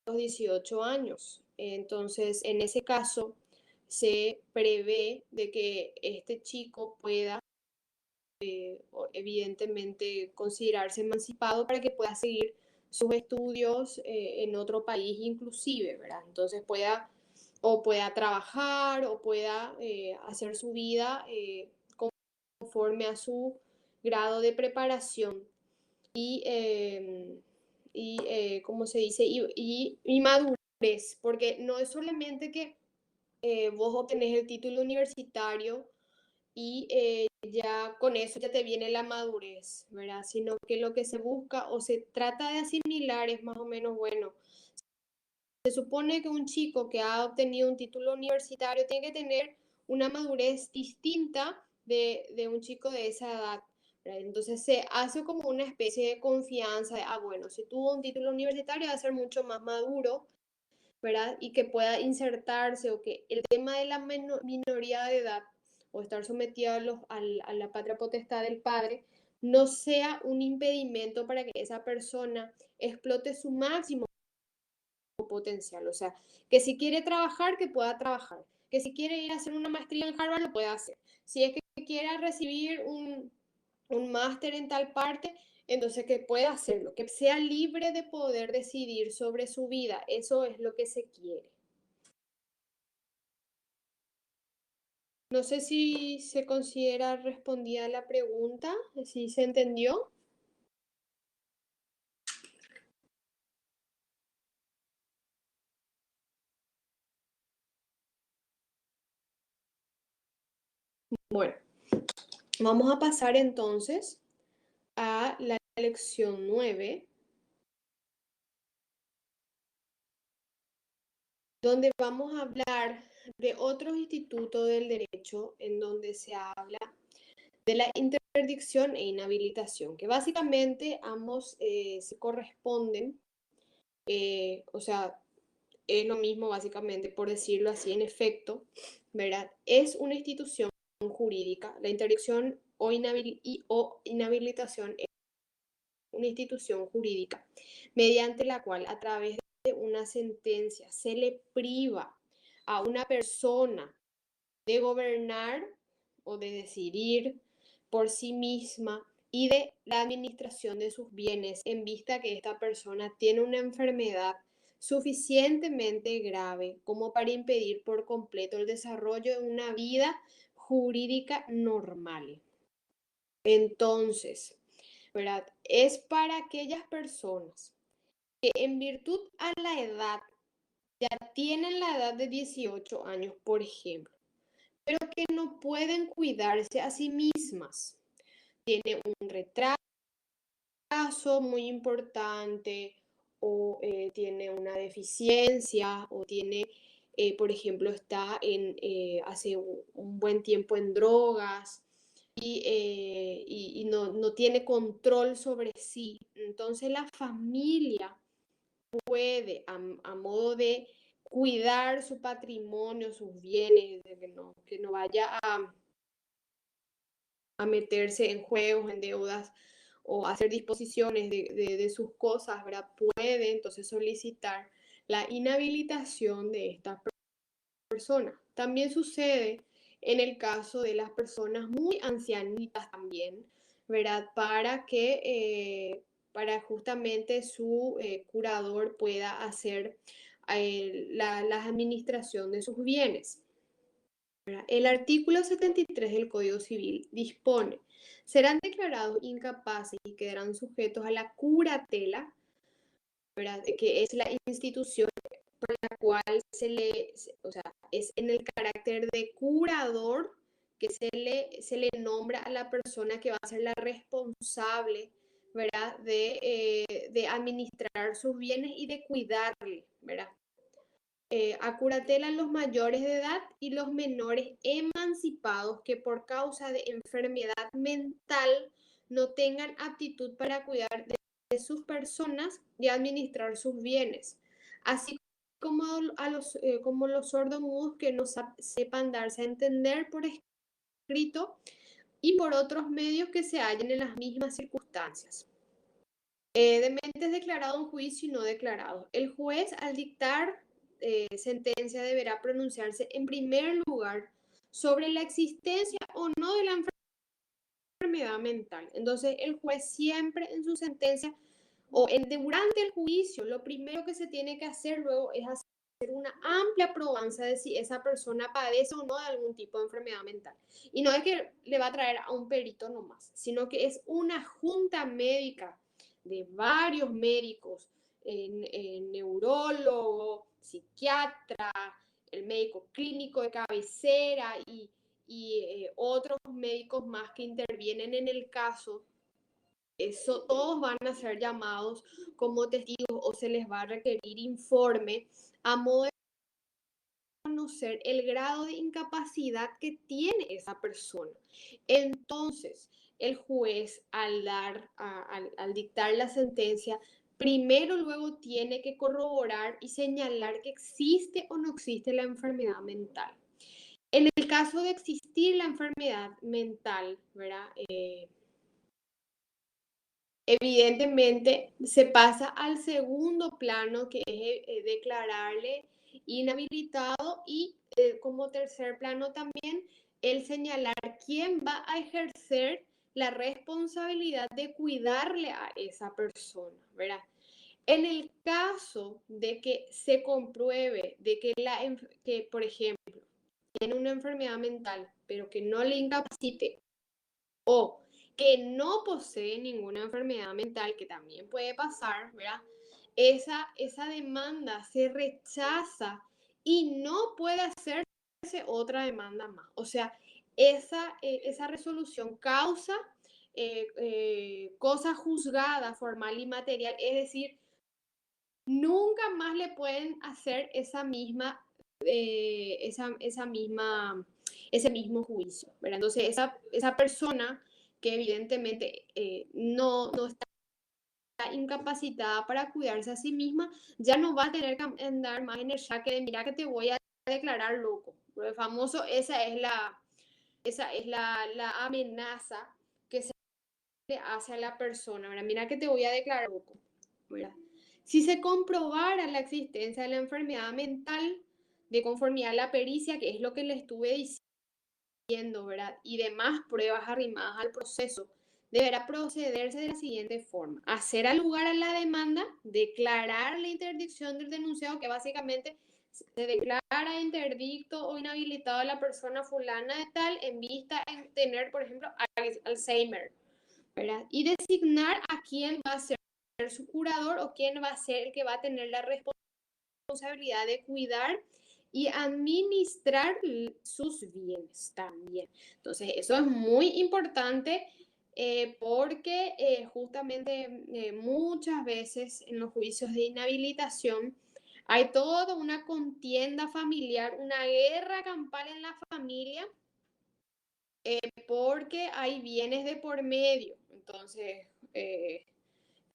los 18 años. Entonces, en ese caso, se prevé de que este chico pueda evidentemente considerarse emancipado para que pueda seguir sus estudios en otro país inclusive, ¿verdad? Entonces pueda trabajar o pueda hacer su vida conforme a su grado de preparación y ¿cómo se dice? Y madurez, porque no es solamente que vos obtenés el título universitario y ya con eso ya te viene la madurez, ¿verdad? Sino que lo que se busca o se trata de asimilar es más o menos, bueno, se supone que un chico que ha obtenido un título universitario tiene que tener una madurez distinta de un chico de esa edad, ¿verdad? Entonces se hace como una especie de confianza de, bueno, si tuvo un título universitario va a ser mucho más maduro, ¿verdad? Y que pueda insertarse o que el tema de la minoría de edad o estar sometido a la patria potestad del padre no sea un impedimento para que esa persona explote su máximo potencial. O sea, que si quiere trabajar, que pueda trabajar. Que si quiere ir a hacer una maestría en Harvard, lo puede hacer. Si es que quiera recibir un máster en tal parte, entonces que pueda hacerlo. Que sea libre de poder decidir sobre su vida. Eso es lo que se quiere. No sé si se considera respondida la pregunta, si se entendió. Bueno, vamos a pasar entonces a la lección 9, donde vamos a hablar de otros institutos del derecho en donde se habla de la interdicción e inhabilitación, que básicamente ambos se corresponden, o sea, es lo mismo básicamente, por decirlo así, en efecto, ¿verdad? Es una institución jurídica, la interdicción o inhabilitación es una institución jurídica mediante la cual a través de una sentencia se le priva a una persona de gobernar o de decidir por sí misma y de la administración de sus bienes en vista que esta persona tiene una enfermedad suficientemente grave como para impedir por completo el desarrollo de una vida jurídica normal. Entonces, ¿verdad? Es para aquellas personas que en virtud a la edad, ya tienen la edad de 18 años, por ejemplo, pero que no pueden cuidarse a sí mismas. Tiene un retraso muy importante o tiene una deficiencia o tiene, por ejemplo, está hace un buen tiempo en drogas y no tiene control sobre sí. Entonces la familia puede, a modo de cuidar su patrimonio, sus bienes, de que no vaya a meterse en juegos, en deudas o hacer disposiciones de sus cosas, ¿verdad? Puede entonces solicitar la inhabilitación de esta persona. También sucede en el caso de las personas muy ancianitas también, ¿verdad? Para justamente su curador pueda hacer la administración de sus bienes. El artículo 73 del Código Civil dispone, serán declarados incapaces y quedarán sujetos a la curatela, ¿verdad? Que es la institución por la cual o sea, es en el carácter de curador que se le nombra a la persona que va a ser la responsable, ¿verdad? De administrar sus bienes y de cuidarle, ¿verdad? A curatela los mayores de edad y los menores emancipados que por causa de enfermedad mental no tengan aptitud para cuidar de sus personas y administrar sus bienes, así como como los sordomudos que no sepan darse a entender por escrito y por otros medios que se hallen en las mismas circunstancias. Dementes declarados en juicio y no declarados. El juez, al dictar sentencia, deberá pronunciarse en primer lugar sobre la existencia o no de la enfermedad mental. Entonces, el juez siempre en su sentencia durante el juicio, lo primero que se tiene que hacer luego es hacer una amplia probanza de si esa persona padece o no de algún tipo de enfermedad mental. Y no es que le va a traer a un perito nomás, sino que es una junta médica de varios médicos, neurólogo, psiquiatra, el médico clínico de cabecera y otros médicos más que intervienen en el caso, todos van a ser llamados como testigos o se les va a requerir informe a modo de conocer el grado de incapacidad que tiene esa persona. Entonces, el juez al dictar la sentencia, primero luego tiene que corroborar y señalar que existe o no existe la enfermedad mental. En el caso de existir la enfermedad mental, ¿verdad? Evidentemente se pasa al segundo plano, que es declararle inhabilitado y como tercer plano también el señalar quién va a ejercer la responsabilidad de cuidarle a esa persona, ¿verdad? En el caso de que se compruebe de que, por ejemplo, tiene una enfermedad mental, pero que no le incapacite o que no posee ninguna enfermedad mental, que también puede pasar, ¿verdad? Esa demanda se rechaza y no puede hacerse otra demanda más. O sea, esa resolución causa cosa juzgada, formal y material, es decir, nunca más le pueden hacer ese mismo juicio, ¿verdad? Entonces, esa persona que evidentemente no está incapacitada para cuidarse a sí misma, ya no va a tener que andar más en el saque de mira que te voy a declarar loco. Por el famoso, esa es la amenaza que se le hace a la persona, ¿verdad? Mira que te voy a declarar loco, ¿verdad? Si se comprobara la existencia de la enfermedad mental de conformidad a la pericia, que es lo que le estuve diciendo, ¿verdad? Y demás pruebas arrimadas al proceso, deberá procederse de la siguiente forma: hacer al lugar a la demanda, declarar la interdicción del denunciado, que básicamente se declara interdicto o inhabilitado a la persona fulana de tal en vista en tener, por ejemplo, Alzheimer, ¿verdad? Y designar a quién va a ser su curador o quién va a ser el que va a tener la responsabilidad de cuidar y administrar sus bienes también. Entonces, eso es muy importante porque justamente muchas veces en los juicios de inhabilitación hay toda una contienda familiar, una guerra campal en la familia porque hay bienes de por medio. Entonces,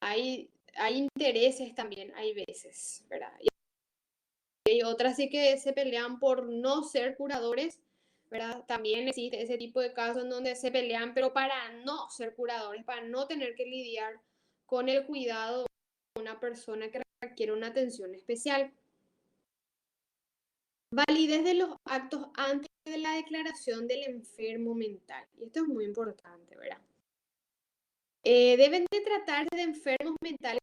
hay intereses también, hay veces, ¿verdad? Y hay otras sí que se pelean por no ser curadores, ¿verdad? También existe ese tipo de casos en donde se pelean, pero para no ser curadores, para no tener que lidiar con el cuidado de una persona que requiere una atención especial. Validez de los actos antes de la declaración del enfermo mental. Y esto es muy importante, ¿verdad? Deben de tratarse de enfermos mentales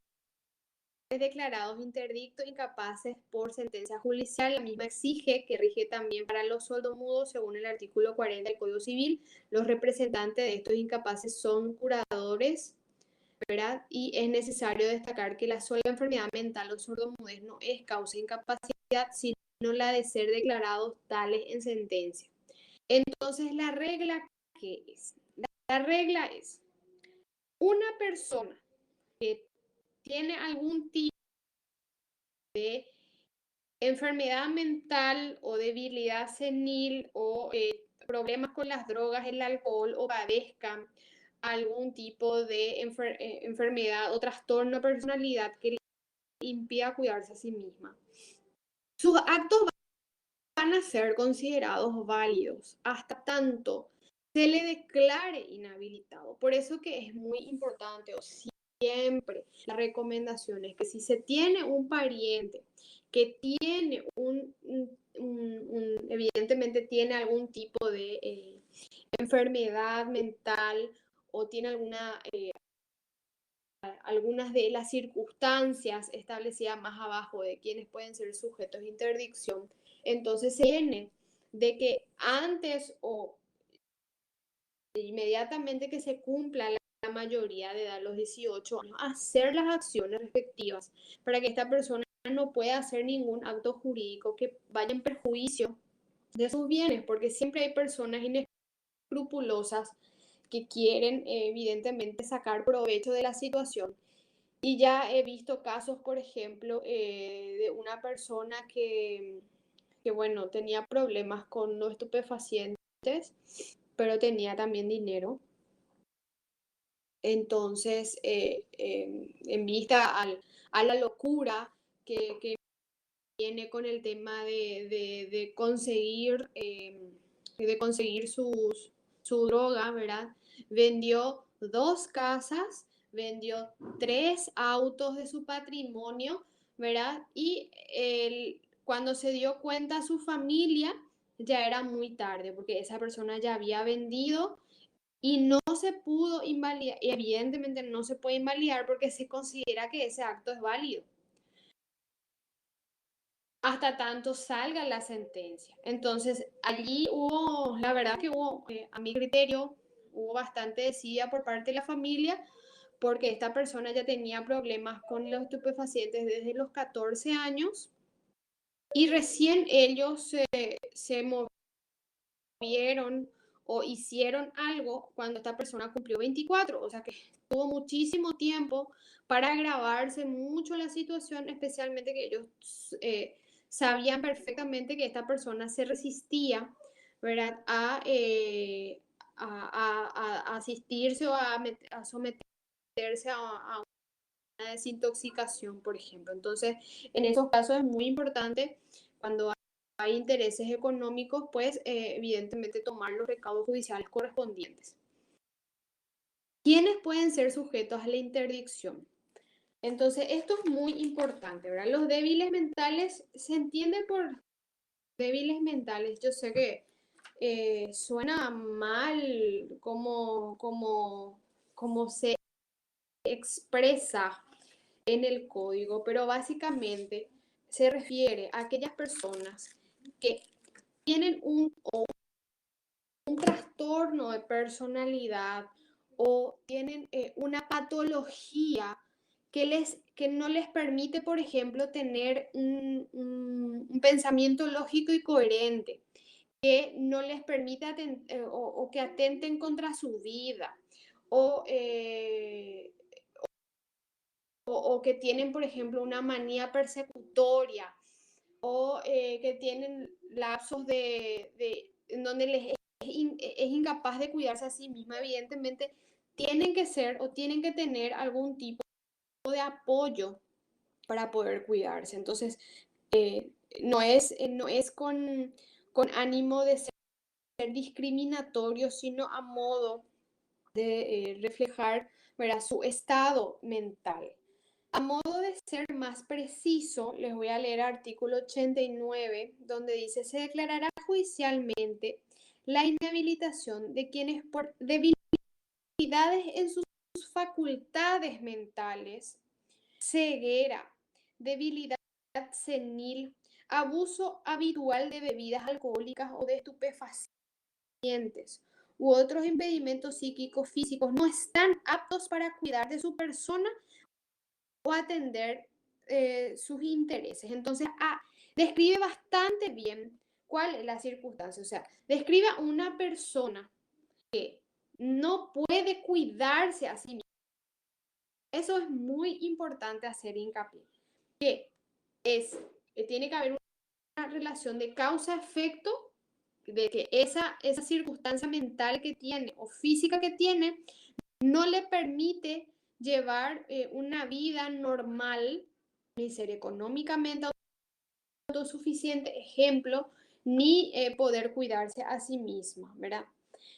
declarados interdictos incapaces por sentencia judicial. La misma exige, que rige también para los sordomudos según el artículo 40 del Código Civil. Los representantes de estos incapaces son curadores, ¿verdad? Y es necesario destacar que la sola enfermedad mental o sordomudez no es causa de incapacidad, sino la de ser declarados tales en sentencia. Entonces, ¿la regla qué es? La regla es una persona que tiene algún tipo de enfermedad mental o debilidad senil o problemas con las drogas, el alcohol, o padezcan algún tipo de enfermedad o trastorno de personalidad que le impida cuidarse a sí misma, sus actos van a ser considerados válidos hasta tanto se le declare inhabilitado. Por eso que es muy importante, o siempre la recomendación es que si se tiene un pariente que tiene evidentemente tiene algún tipo de enfermedad mental o tiene algunas de las circunstancias establecidas más abajo de quienes pueden ser sujetos de interdicción, entonces se tiene de que antes o inmediatamente que se cumpla la mayoría de edad, los 18 años, hacer las acciones respectivas para que esta persona no pueda hacer ningún acto jurídico que vaya en perjuicio de sus bienes, porque siempre hay personas inescrupulosas que quieren evidentemente sacar provecho de la situación. Y ya he visto casos, por ejemplo, de una persona bueno, tenía problemas con los estupefacientes, pero tenía también dinero. Entonces, en vista a la locura que viene con el tema de conseguir su droga, ¿verdad? Vendió 2 casas, vendió 3 autos de su patrimonio, ¿verdad? Y cuando se dio cuenta su familia, ya era muy tarde, porque esa persona ya había vendido y no se pudo invalidar, evidentemente no se puede invalidar porque se considera que ese acto es válido hasta tanto salga la sentencia. Entonces, allí hubo, la verdad que hubo, a mi criterio, hubo bastante desidia por parte de la familia, porque esta persona ya tenía problemas con los estupefacientes desde los 14 años y recién ellos se movieron o hicieron algo cuando esta persona cumplió 24, o sea que tuvo muchísimo tiempo para agravarse mucho la situación, especialmente que ellos sabían perfectamente que esta persona se resistía, ¿verdad? A asistirse o a someterse a una desintoxicación, por ejemplo. Entonces, en esos casos es muy importante cuando hay intereses económicos, pues evidentemente tomar los recaudos judiciales correspondientes. ¿Quiénes pueden ser sujetos a la interdicción? Entonces, esto es muy importante, ¿verdad? Los débiles mentales, se entiende por débiles mentales, yo sé que suena mal como se expresa en el código, pero básicamente se refiere a aquellas personas que tienen un trastorno de personalidad o tienen una patología que no les permite, por ejemplo, tener un pensamiento lógico y coherente, que no les permita o que atenten contra su vida, o, eh, o que tienen, por ejemplo, una manía persecutoria, o que tienen lapsos en donde es incapaz de cuidarse a sí misma, evidentemente tienen que ser o tienen que tener algún tipo de apoyo para poder cuidarse. Entonces, no es con ánimo de ser discriminatorio, sino a modo de reflejar, ¿verdad?, su estado mental. A modo de ser más preciso, les voy a leer artículo 89, donde dice: se declarará judicialmente la inhabilitación de quienes por debilidades en sus facultades mentales, ceguera, debilidad senil, abuso habitual de bebidas alcohólicas o de estupefacientes u otros impedimentos psíquicos físicos no están aptos para cuidar de su persona o atender sus intereses. Entonces, describe bastante bien cuál es la circunstancia. O sea, describe a una persona que no puede cuidarse a sí misma. Eso es muy importante hacer hincapié. Que tiene que haber una relación de causa-efecto, de que esa circunstancia mental que tiene o física que tiene no le permite llevar una vida normal, ni ser económicamente autosuficiente, ejemplo, ni poder cuidarse a sí misma, ¿verdad?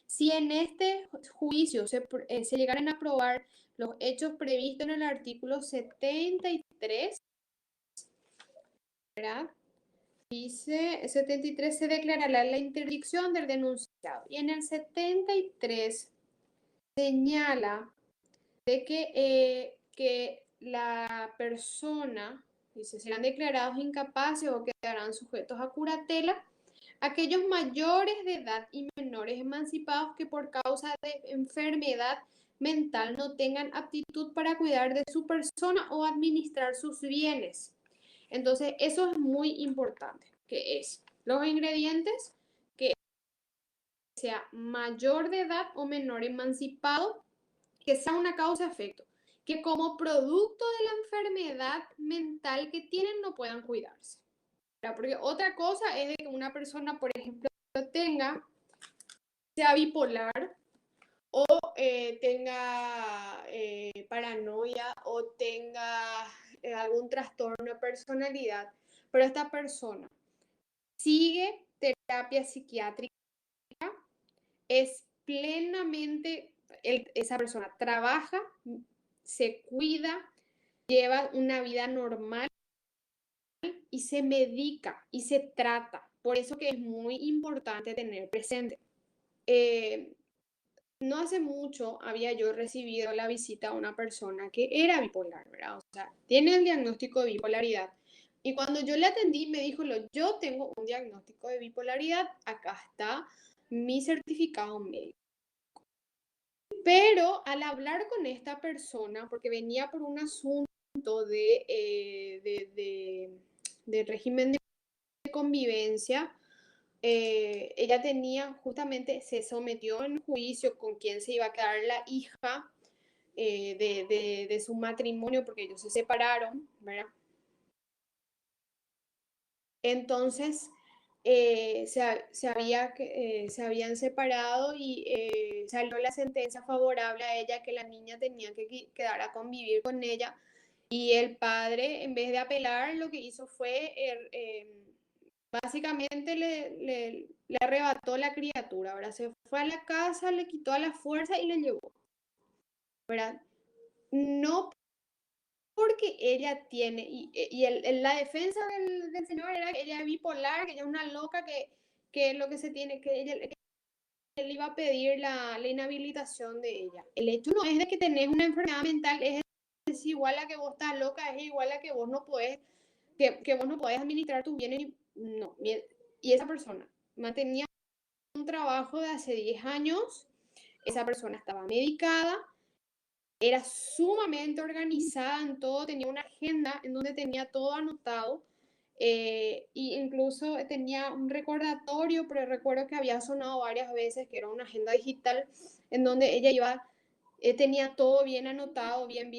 Si en este juicio se llegaran a probar los hechos previstos en el artículo 73, ¿verdad? Dice 73, se declarará la interdicción del denunciado. Y en el 73 señala de que la persona, dice, serán declarados incapaces o quedarán sujetos a curatela aquellos mayores de edad y menores emancipados que por causa de enfermedad mental no tengan aptitud para cuidar de su persona o administrar sus bienes. Entonces, eso es muy importante, que es los ingredientes, sea mayor de edad o menor emancipado, que sea una causa-efecto, que como producto de la enfermedad mental que tienen no puedan cuidarse. Porque otra cosa es de que una persona, por ejemplo, sea bipolar o tenga paranoia o tenga algún trastorno de personalidad, pero esta persona sigue terapia psiquiátrica, es plenamente, esa persona trabaja, se cuida, lleva una vida normal y se medica y se trata. Por eso que es muy importante tener presente. No hace mucho había yo recibido la visita a una persona que era bipolar, ¿verdad? O sea, tiene el diagnóstico de bipolaridad. Y cuando yo le atendí, me dijo, yo tengo un diagnóstico de bipolaridad, acá está mi certificado médico. Pero al hablar con esta persona, porque venía por un asunto de régimen de convivencia, ella tenía, justamente se sometió en juicio con quién se iba a quedar la hija de su matrimonio, porque ellos se separaron, ¿verdad? Entonces, se habían separado y salió la sentencia favorable a ella que la niña tenía que quedar a convivir con ella. Y el padre, en vez de apelar, lo que hizo fue, básicamente le arrebató la criatura, ¿verdad? Se fue a la casa, le quitó a la fuerza y le llevó, ¿verdad? No porque ella tiene, la defensa del señor era que ella es bipolar, que ella es una loca, que lo que se tiene, que ella él iba a pedir la inhabilitación de ella. El hecho no es de que tenés una enfermedad mental, es igual a que vos estás loca, es igual a que vos no podés, que vos no podés administrar tus bienes. No, y esa persona mantenía un trabajo de hace 10 años, esa persona estaba medicada, era sumamente organizada en todo, tenía una agenda en donde tenía todo anotado, e incluso tenía un recordatorio, pero recuerdo que había sonado varias veces que era una agenda digital en donde ella iba, tenía todo bien anotado, bien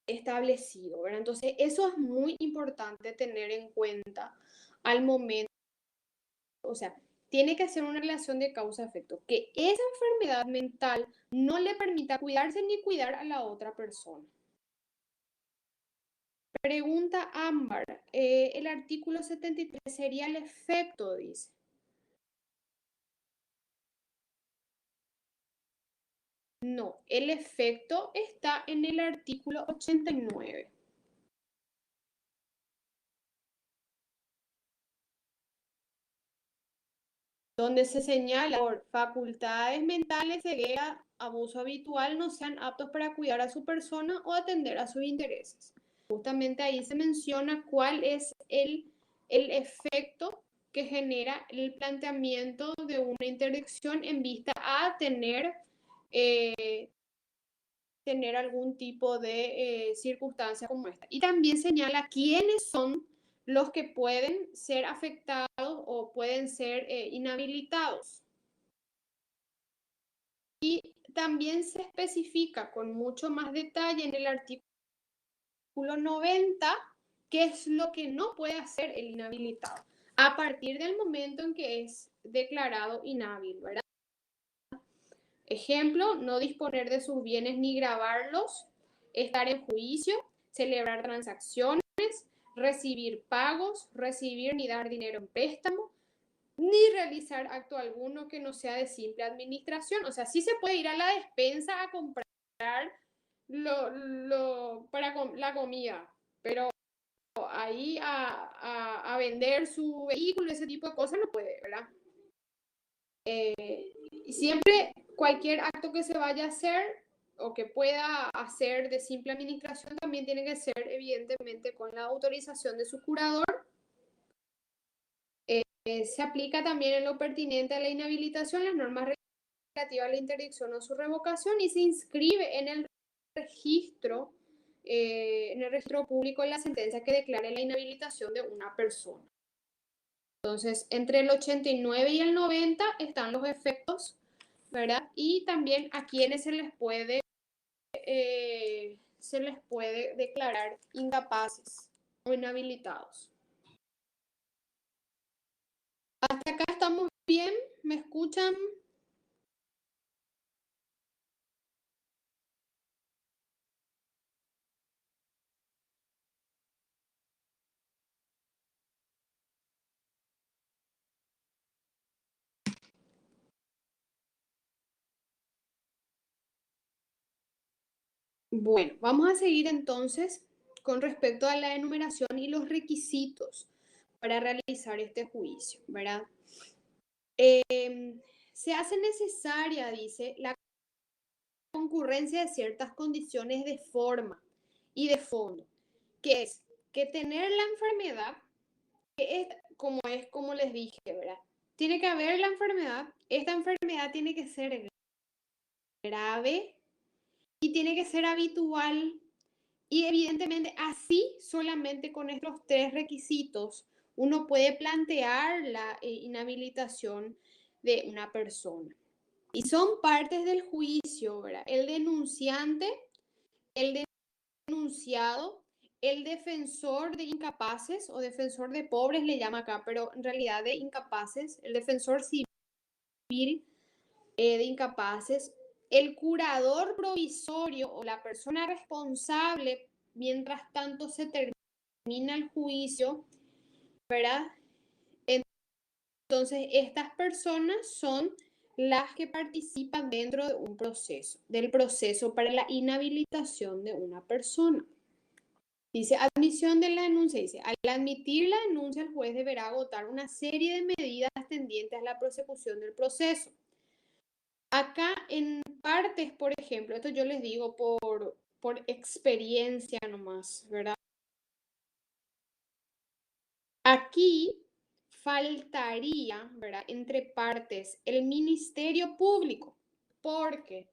establecido, ¿verdad? Entonces, eso es muy importante tener en cuenta al momento, o sea, tiene que ser una relación de causa-efecto, que esa enfermedad mental no le permita cuidarse ni cuidar a la otra persona. Pregunta Ámbar, el artículo 73 sería el efecto, dice. No, el efecto está en el artículo 89. Donde se señala por facultades mentales, ceguera, abuso habitual, no sean aptos para cuidar a su persona o atender a sus intereses. Justamente ahí se menciona cuál es el efecto que genera el planteamiento de una interdicción en vista a tener algún tipo de circunstancia como esta. Y también señala quiénes son los que pueden ser afectados o pueden ser inhabilitados. Y también se especifica con mucho más detalle en el artículo 90 qué es lo que no puede hacer el inhabilitado a partir del momento en que es declarado inhábil, ¿verdad? Ejemplo, no disponer de sus bienes ni gravarlos, estar en juicio, celebrar transacciones, recibir pagos, recibir ni dar dinero en préstamo, ni realizar acto alguno que no sea de simple administración. O sea, sí se puede ir a la despensa a comprar para la comida, pero ahí a vender su vehículo, ese tipo de cosas no puede, ¿verdad? Y siempre cualquier acto que se vaya a hacer o que pueda hacer de simple administración también tiene que ser evidentemente con la autorización de su curador. Se aplica también en lo pertinente a la inhabilitación las normas relativas a la interdicción o su revocación y se inscribe registro, en el registro público la sentencia que declare la inhabilitación de una persona. Entonces, entre el 89 y el 90 están los efectos, ¿verdad? Y también a quienes se les puede declarar incapaces o inhabilitados. Hasta acá estamos bien, ¿me escuchan? Bueno, vamos a seguir entonces con respecto a la enumeración y los requisitos para realizar este juicio, ¿verdad? Se hace necesaria, dice, la concurrencia de ciertas condiciones de forma y de fondo, que es que tener la enfermedad, que es como les dije, ¿verdad? Tiene que haber la enfermedad, esta enfermedad tiene que ser grave y tiene que ser habitual. Y evidentemente así, solamente con estos tres requisitos, uno puede plantear la inhabilitación de una persona. Y son partes del juicio, ¿verdad? El denunciante, el denunciado, el defensor de incapaces o defensor de pobres le llama acá, pero en realidad de incapaces, el defensor civil de incapaces, el curador provisorio o la persona responsable mientras tanto se termina el juicio, ¿verdad? Entonces, estas personas son las que participan dentro de un proceso, del proceso para la inhabilitación de una persona. Dice, admisión de la denuncia. Dice, al admitir la denuncia, el juez deberá agotar una serie de medidas tendientes a la prosecución del proceso. Acá en partes, por ejemplo, esto yo les digo por experiencia nomás, ¿verdad? Aquí faltaría, ¿verdad? Entre partes, el Ministerio Público, porque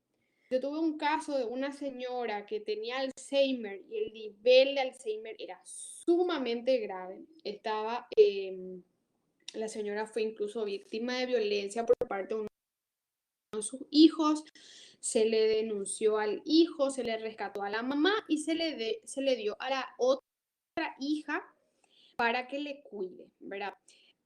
yo tuve un caso de una señora que tenía Alzheimer y el nivel de Alzheimer era sumamente grave. La señora fue incluso víctima de violencia por parte de uno de sus hijos, se le denunció al hijo, se le rescató a la mamá y se le dio a la otra hija para que le cuide, ¿verdad?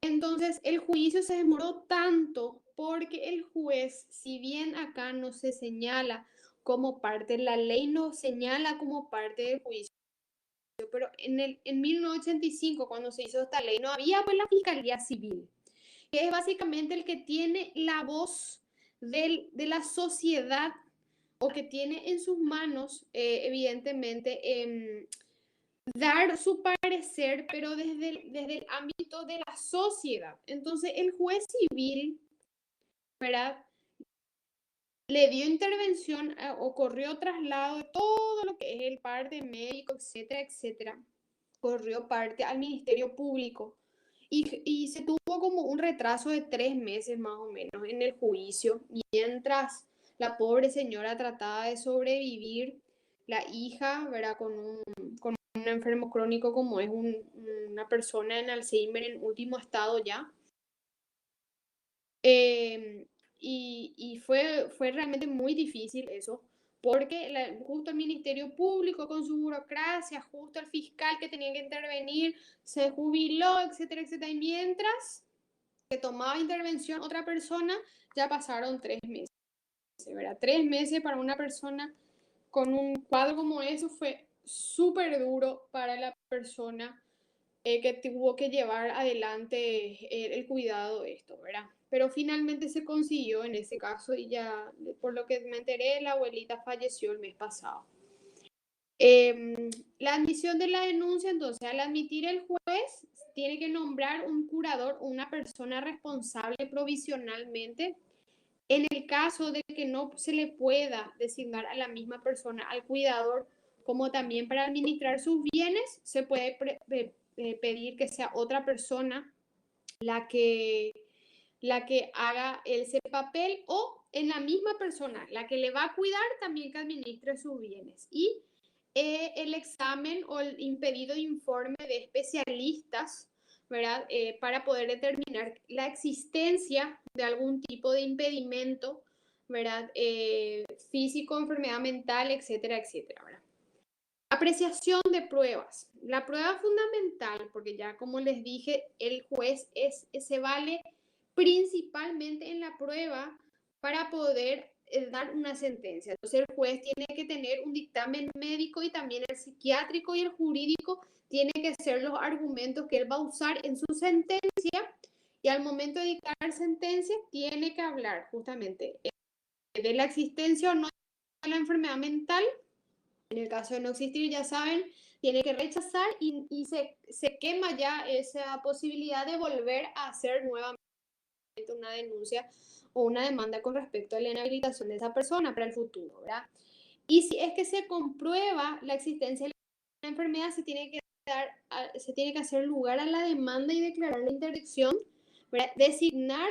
Entonces, el juicio se demoró tanto porque el juez, si bien acá no se señala como parte, la ley no señala como parte del juicio, pero en 1985, cuando se hizo esta ley, no había pues la Fiscalía Civil, que es básicamente el que tiene la voz de la sociedad o que tiene en sus manos, evidentemente, dar su parecer, pero desde el ámbito de la sociedad. Entonces, el juez civil, ¿verdad? Le dio intervención, ocurrió traslado de todo lo que es el parte médico, etcétera, etcétera. Corrió parte al Ministerio Público y se tuvo como un retraso de 3 meses más o menos en el juicio, mientras la pobre señora trataba de sobrevivir, la hija, ¿verdad? Con un enfermo crónico como es una persona en Alzheimer en último estado ya. Y fue realmente muy difícil eso, porque justo el Ministerio Público con su burocracia, justo el fiscal que tenía que intervenir, se jubiló, etcétera, etcétera. Y mientras que tomaba intervención otra persona, ya pasaron 3 meses, ¿verdad? 3 meses para una persona con un cuadro como eso fue súper duro para la persona que tuvo que llevar adelante el cuidado de esto, ¿verdad? Pero finalmente se consiguió en ese caso y ya, por lo que me enteré, la abuelita falleció el mes pasado. La admisión de la denuncia, entonces, al admitir el juez, tiene que nombrar un curador o una persona responsable provisionalmente. En el caso de que no se le pueda designar a la misma persona al cuidador, como también para administrar sus bienes, se puede pedir que sea otra persona la que haga ese papel o en la misma persona, la que le va a cuidar también que administre sus bienes. Y el examen o el impedido informe de especialistas, ¿verdad? Para poder determinar la existencia de algún tipo de impedimento, ¿verdad? Físico, enfermedad mental, etcétera, etcétera, ¿verdad? Apreciación de pruebas. La prueba fundamental, porque ya como les dije, el juez se vale principalmente en la prueba para poder dar una sentencia. Entonces el juez tiene que tener un dictamen médico y también el psiquiátrico y el jurídico tiene que ser los argumentos que él va a usar en su sentencia, y al momento de dictar sentencia tiene que hablar justamente de la existencia o no de la enfermedad mental. En el caso de no existir, ya saben, tiene que rechazar y se quema ya esa posibilidad de volver a hacer nuevamente una denuncia o una demanda con respecto a la inhabilitación de esa persona para el futuro, ¿verdad? Y si es que se comprueba la existencia de la enfermedad, se tiene que hacer lugar a la demanda y declarar la interdicción, ¿verdad? Designar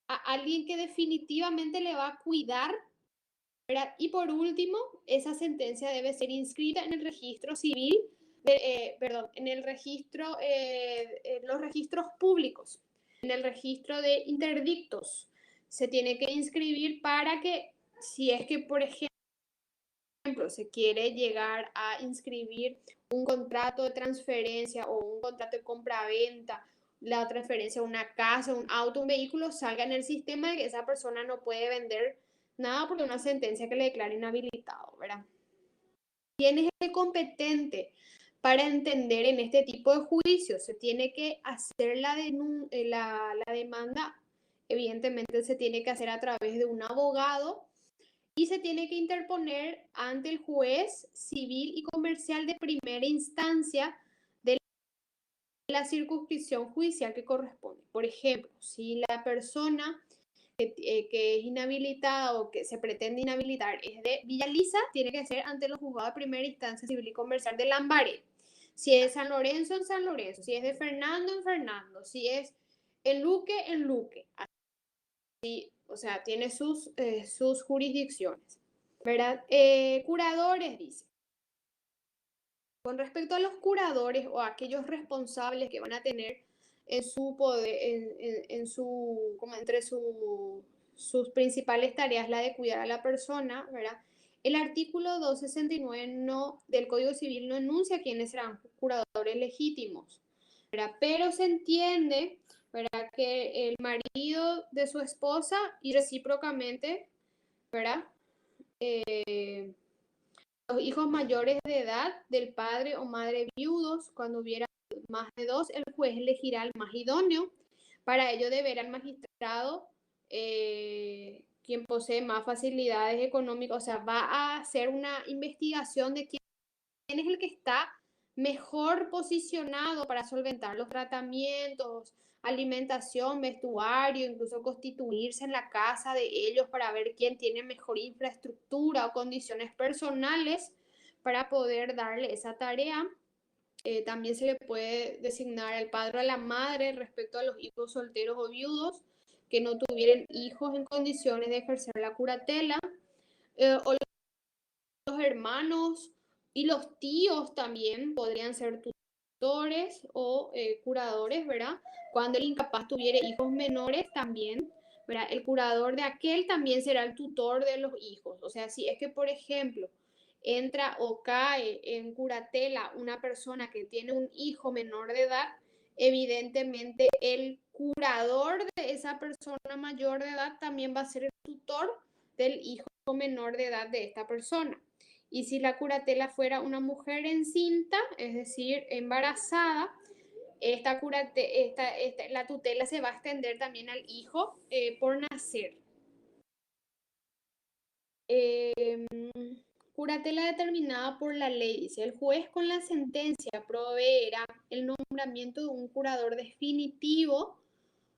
a alguien que definitivamente le va a cuidar, ¿verdad? Y por último, esa sentencia debe ser inscrita en el registro civil, en el registro, los registros públicos, en el registro de interdictos. Se tiene que inscribir para que, si es que, por ejemplo, se quiere llegar a inscribir un contrato de transferencia o un contrato de compra-venta, la transferencia de una casa, un auto, un vehículo, salga en el sistema de que esa persona no puede vender nada porque una sentencia que le declara inhabilitado, ¿verdad? ¿Quién es el competente para entender en este tipo de juicios? Se tiene que hacer la demanda, evidentemente se tiene que hacer a través de un abogado y se tiene que interponer ante el juez civil y comercial de primera instancia de la circunscripción judicial que corresponde. Por ejemplo, si la persona que es inhabilitada o que se pretende inhabilitar es de Villa Lisa, tiene que ser ante los juzgados de primera instancia civil y comercial de Lambaré. Si es de San Lorenzo, en San Lorenzo. Si es de Fernando, en Fernando. Si es en Luque, en Luque. Así, o sea, tiene sus jurisdicciones, ¿verdad? Curadores, dice. Con respecto a los curadores o a aquellos responsables que van a tener en su poder, en su, como entre sus principales tareas la de cuidar a la persona, ¿verdad? El artículo 269 del Código Civil no enuncia quiénes serán curadores legítimos, ¿verdad? Pero se entiende, ¿verdad?, que el marido de su esposa y recíprocamente, ¿verdad? Los hijos mayores de edad del padre o madre viudos, cuando hubiera más de dos, el juez elegirá al más idóneo. Para ello deberá el magistrado, quien posee más facilidades económicas, o sea, va a hacer una investigación de quién es el que está mejor posicionado para solventar los tratamientos, alimentación, vestuario, incluso constituirse en la casa de ellos para ver quién tiene mejor infraestructura o condiciones personales para poder darle esa tarea. También se le puede designar al padre o a la madre respecto a los hijos solteros o viudos que no tuvieran hijos en condiciones de ejercer la curatela, o los hermanos y los tíos también podrían ser tutores o curadores, ¿verdad? Cuando el incapaz tuviera hijos menores también, ¿verdad? El curador de aquel también será el tutor de los hijos. O sea, si es que, por ejemplo, entra o cae en curatela una persona que tiene un hijo menor de edad, evidentemente el curador de esa persona mayor de edad también va a ser el tutor del hijo menor de edad de esta persona. Y si la curatela fuera una mujer encinta, es decir, embarazada, la tutela se va a extender también al hijo por nacer. Curatela determinada por la ley. Dice, el juez con la sentencia proveerá el nombramiento de un curador definitivo,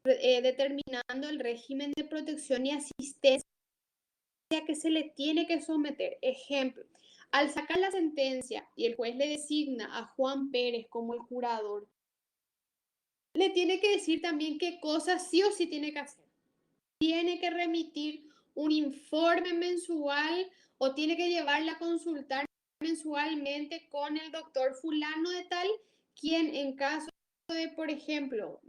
determinando el régimen de protección y asistencia que se le tiene que someter. Ejemplo, al sacar la sentencia y el juez le designa a Juan Pérez como el curador, le tiene que decir también qué cosas sí o sí tiene que hacer. Tiene que remitir un informe mensual o tiene que llevarla a consultar mensualmente con el doctor fulano de tal, quien en caso de, por ejemplo,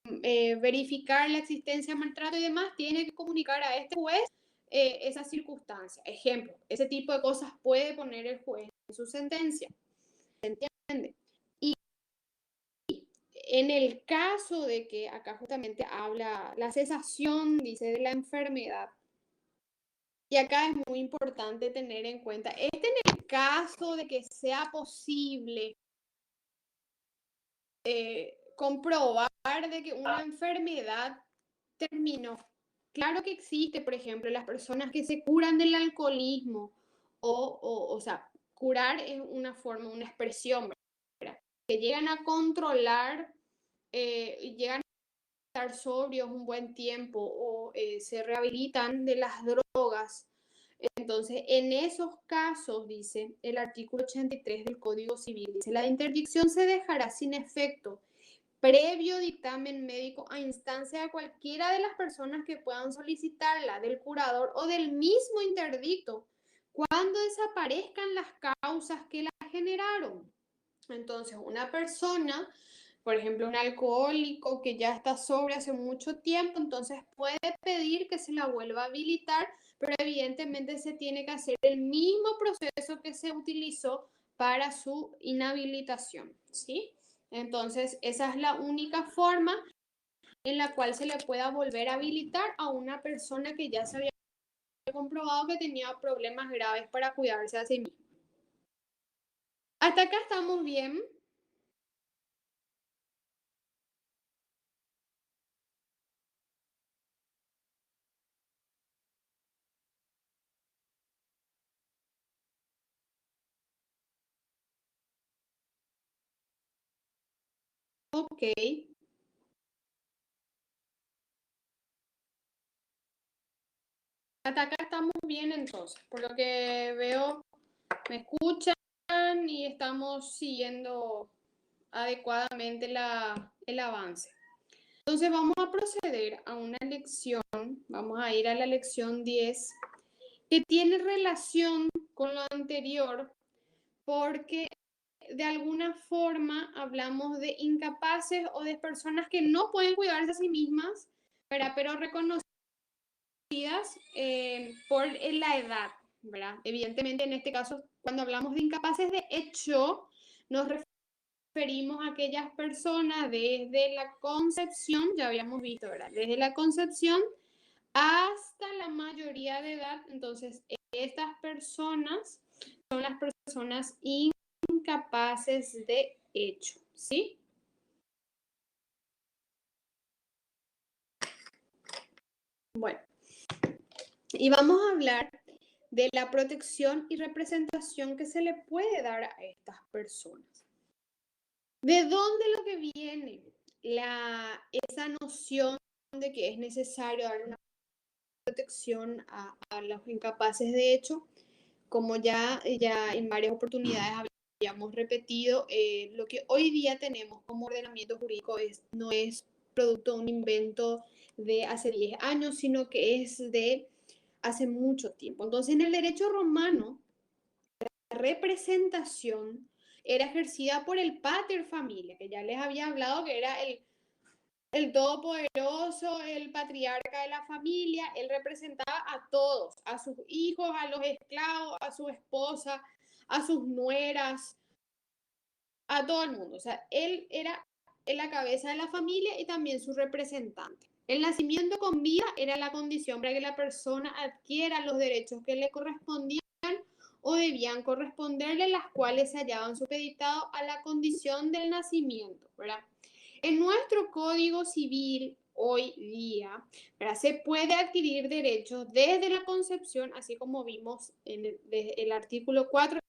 verificar la existencia de maltrato y demás, tiene que comunicar a este juez esa circunstancia. Ejemplo, ese tipo de cosas puede poner el juez en su sentencia. ¿Se entiende? Y en el caso de que acá justamente habla la cesación, dice, de la enfermedad, y acá es muy importante tener en cuenta, en el caso de que sea posible comprobar de que una enfermedad terminó. Claro que existe, por ejemplo, las personas que se curan del alcoholismo o sea, curar es una forma, una expresión, ¿verdad? Que llegan a controlar, llegan a estar sobrios un buen tiempo o se rehabilitan de las drogas. Entonces, en esos casos, dice el artículo 83 del Código Civil, dice, la interdicción se dejará sin efecto previo dictamen médico a instancia de cualquiera de las personas que puedan solicitarla, del curador o del mismo interdicto, cuando desaparezcan las causas que la generaron. Entonces, una persona, por ejemplo, un alcohólico que ya está sobrio hace mucho tiempo, entonces puede pedir que se la vuelva a habilitar, pero evidentemente se tiene que hacer el mismo proceso que se utilizó para su inhabilitación, ¿sí? Entonces, esa es la única forma en la cual se le pueda volver a habilitar a una persona que ya se había comprobado que tenía problemas graves para cuidarse a sí misma. Hasta acá estamos bien. Ok. Hasta acá estamos bien entonces. Por lo que veo, me escuchan y estamos siguiendo adecuadamente el avance. Entonces vamos a proceder a una lección, vamos a ir a la lección 10, que tiene relación con lo anterior, porque de alguna forma hablamos de incapaces o de personas que no pueden cuidarse a sí mismas, pero reconocidas por la edad, ¿verdad? Evidentemente, en este caso, cuando hablamos de incapaces de hecho, nos referimos a aquellas personas desde la concepción, ya habíamos visto, ¿verdad? Desde la concepción hasta la mayoría de edad. Entonces, estas personas son las personas incapaces de hecho, ¿sí? Bueno, y vamos a hablar de la protección y representación que se le puede dar a estas personas. ¿De dónde lo que viene esa noción de que es necesario dar una protección a los incapaces de hecho? Como ya en varias oportunidades habíamos repetido, lo que hoy día tenemos como ordenamiento jurídico no es producto de un invento de hace 10 años, sino que es de hace mucho tiempo. Entonces, en el derecho romano, la representación era ejercida por el pater familia, que ya les había hablado que era el todopoderoso, el patriarca de la familia. Él representaba a todos, a sus hijos, a los esclavos, a su esposa, a sus nueras, a todo el mundo. O sea, él era la cabeza de la familia y también su representante. El nacimiento con vida era la condición para que la persona adquiera los derechos que le correspondían o debían corresponderle, las cuales se hallaban supeditados a la condición del nacimiento, ¿verdad? En nuestro Código Civil hoy día, ¿verdad? Se puede adquirir derechos desde la concepción, así como vimos en el artículo 4 de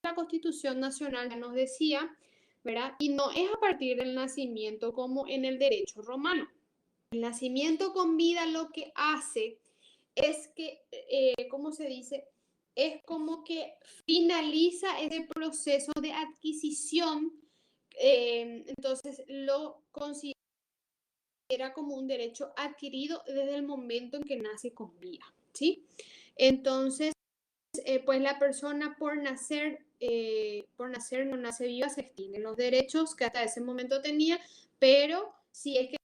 la Constitución Nacional ya nos decía, ¿verdad? Y no es a partir del nacimiento como en el derecho romano. El nacimiento con vida lo que hace es que, ¿cómo se dice? Es como que finaliza ese proceso de adquisición, entonces lo considera como un derecho adquirido desde el momento en que nace con vida, ¿sí? Entonces, pues la persona por nacer por nacer no nace viva, se extinguen los derechos que hasta ese momento tenía, pero si es que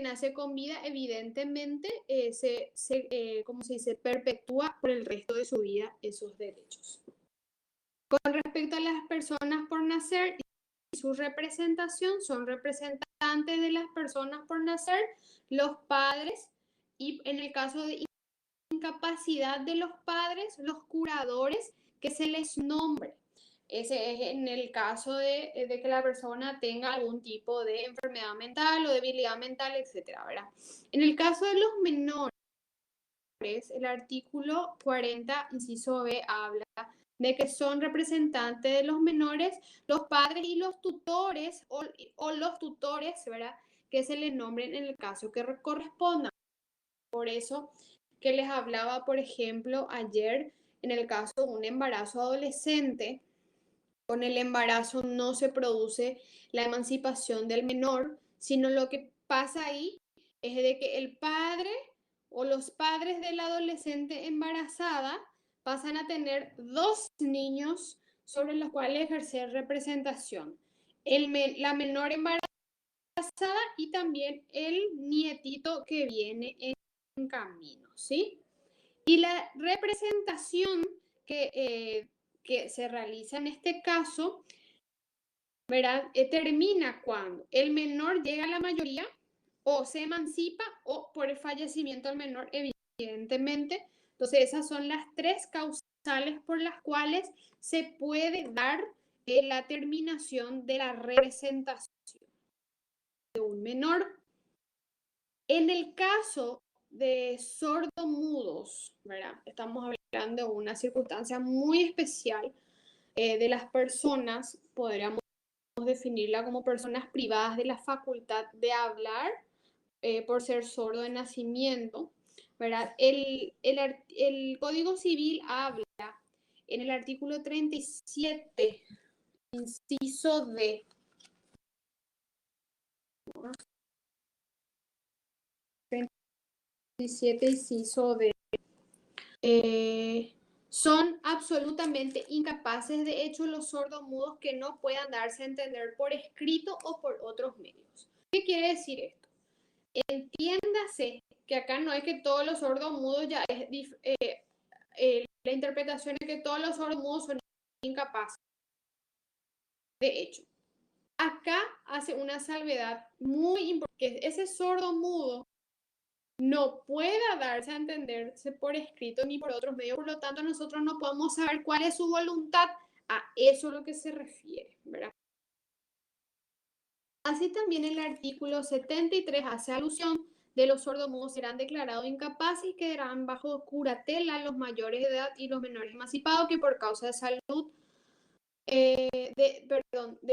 nace con vida, evidentemente ¿cómo se dice? Perpetúa por el resto de su vida esos derechos. Con respecto a las personas por nacer y su representación, son representantes de las personas por nacer, los padres, y en el caso de incapacidad de los padres, los curadores que se les nombre. Ese es en el caso de que la persona tenga algún tipo de enfermedad mental o debilidad mental, etcétera, ¿verdad? En el caso de los menores, el artículo 40, inciso B, habla de que son representantes de los menores, los padres y los tutores o los tutores, ¿verdad? Que se les nombren en el caso que corresponda. Por eso que les hablaba, por ejemplo, ayer en el caso de un embarazo adolescente, con el embarazo no se produce la emancipación del menor, sino lo que pasa ahí es de que el padre o los padres de la adolescente embarazada pasan a tener dos niños sobre los cuales ejercer representación. La menor embarazada y también el nietito que viene en camino, ¿sí? Y la representación que se realiza en este caso, ¿verdad? Termina cuando el menor llega a la mayoría o se emancipa o por el fallecimiento del menor, evidentemente. Entonces, esas son las tres causales por las cuales se puede dar la terminación de la representación de un menor. En el caso de sordomudos, ¿verdad? Estamos hablando de una circunstancia muy especial de las personas, podríamos definirla como personas privadas de la facultad de hablar por ser sordo de nacimiento, ¿verdad? El Código Civil habla en el artículo 37, inciso D. 37, inciso D. Son absolutamente incapaces, de hecho, los sordomudos que no puedan darse a entender por escrito o por otros medios. ¿Qué quiere decir esto? Entiéndase que acá no es que todos los sordomudos ya es la interpretación es que todos los sordomudos son incapaces. De hecho, acá hace una salvedad muy importante, que ese sordomudo no pueda darse a entenderse por escrito ni por otros medios, por lo tanto nosotros no podemos saber cuál es su voluntad, a eso es lo que se refiere, ¿verdad? Así también el artículo 73 hace alusión de los sordomudos serán declarados incapaces y quedarán bajo curatela los mayores de edad y los menores emancipados que por causa de salud,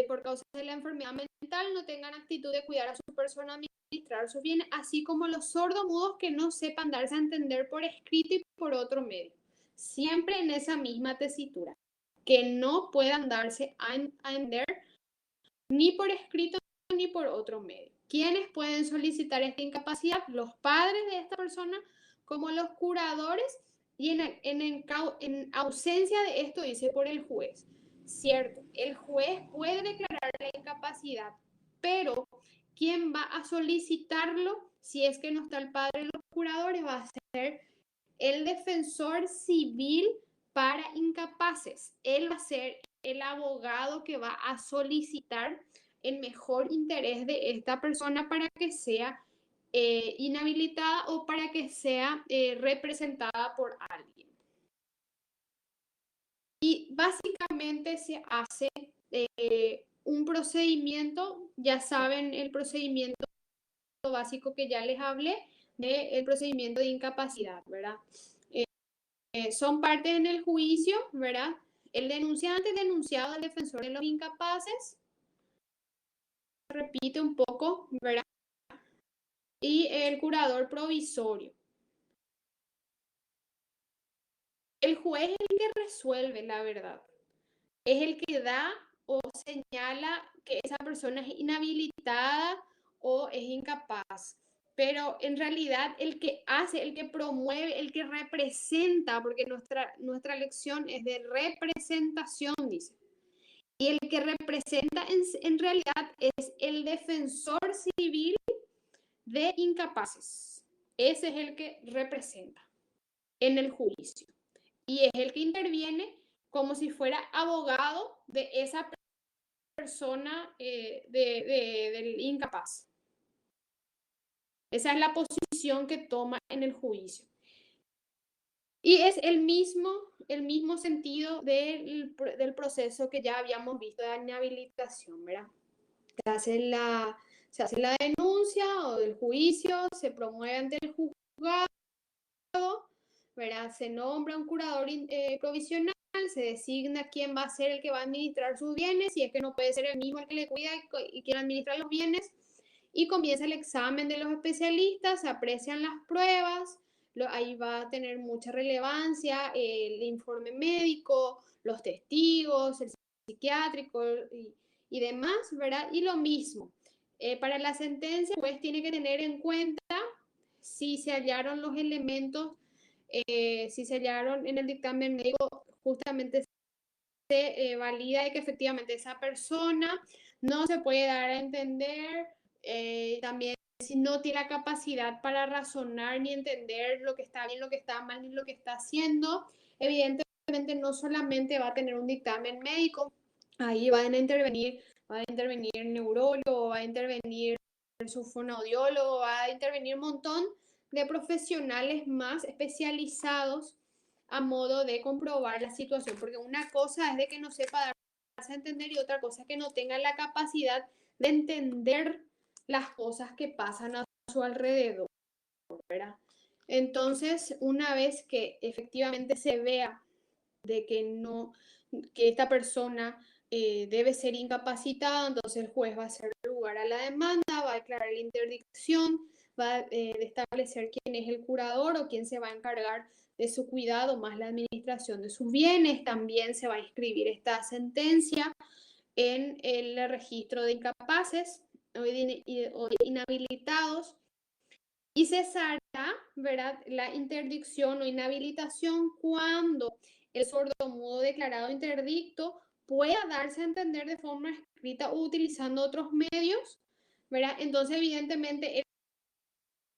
por causa de la enfermedad mental no tengan actitud de cuidar a su persona, administrar sus bienes, así como los sordomudos que no sepan darse a entender por escrito y por otro medio. Siempre en esa misma tesitura, que no puedan darse a entender ni por escrito ni por otro medio. ¿Quiénes pueden solicitar esta incapacidad? Los padres de esta persona, como los curadores, y en ausencia de esto dice por el juez. Cierto, el juez puede declarar la incapacidad, pero ¿quién va a solicitarlo si es que no está el padre de los curadores? Va a ser el defensor civil para incapaces. Él va a ser el abogado que va a solicitar el mejor interés de esta persona para que sea inhabilitada o para que sea representada por alguien. Y básicamente se hace un procedimiento, ya saben el procedimiento básico que ya les hablé, del procedimiento de incapacidad, ¿verdad? Son partes en el juicio, ¿verdad? El denunciante, denunciado, el defensor de los incapaces, repite un poco, ¿verdad? Y el curador provisorio. El juez es el que resuelve la verdad, es el que da o señala que esa persona es inhabilitada o es incapaz, pero en realidad el que hace, el que promueve, el que representa, porque nuestra lección es de representación, dice. Y el que representa en realidad es el defensor civil de incapaces. Ese es el que representa en el juicio. Y es el que interviene como si fuera abogado de esa persona del incapaz. Esa es la posición que toma en el juicio. Y es el mismo sentido del proceso que ya habíamos visto de inhabilitación, ¿verdad? Se hace la denuncia o del juicio, se promueve ante el juzgado, ¿verdad? Se nombra un curador provisional, se designa quién va a ser el que va a administrar sus bienes, si es que no puede ser el mismo el que le cuida y quiere administrar los bienes, y comienza el examen de los especialistas, se aprecian las pruebas, ahí va a tener mucha relevancia el informe médico, los testigos, el psiquiátrico y demás, ¿verdad? Y lo mismo, para la sentencia, pues tiene que tener en cuenta si se hallaron los elementos, si se hallaron en el dictamen médico, justamente se valida de que efectivamente esa persona no se puede dar a entender, también si no tiene la capacidad para razonar ni entender lo que está bien, lo que está mal ni lo que está haciendo, evidentemente no solamente va a tener un dictamen médico, ahí va a intervenir el neurólogo, va a intervenir su fonoaudiólogo, va a intervenir un montón de profesionales más especializados a modo de comprobar la situación, porque una cosa es de que no sepa darse a entender y otra cosa es que no tenga la capacidad de entender las cosas que pasan a su alrededor, ¿verdad? Entonces, una vez que efectivamente se vea de que no, que esta persona debe ser incapacitada, entonces el juez va a hacer lugar a la demanda, va a declarar la interdicción, va a establecer quién es el curador o quién se va a encargar de su cuidado más la administración de sus bienes. También se va a inscribir esta sentencia en el registro de incapaces o de inhabilitados y cesará, ¿verdad?, la interdicción o inhabilitación cuando el sordomudo declarado interdicto pueda darse a entender de forma escrita o utilizando otros medios, ¿verdad? Entonces, evidentemente, él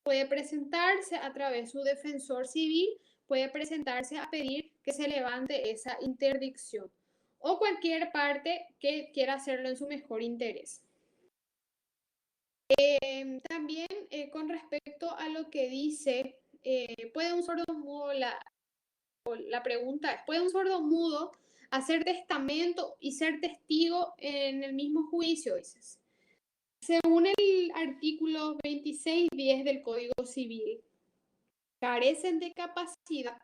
puede presentarse a través de su defensor civil, puede presentarse a pedir que se levante esa interdicción o cualquier parte que quiera hacerlo en su mejor interés. También con respecto a lo que dice, ¿puede un sordomudo, la pregunta es, ¿puede un sordomudo hacer testamento y ser testigo en el mismo juicio? Dices. Según el artículo 26.10 del Código Civil, carecen de capacidad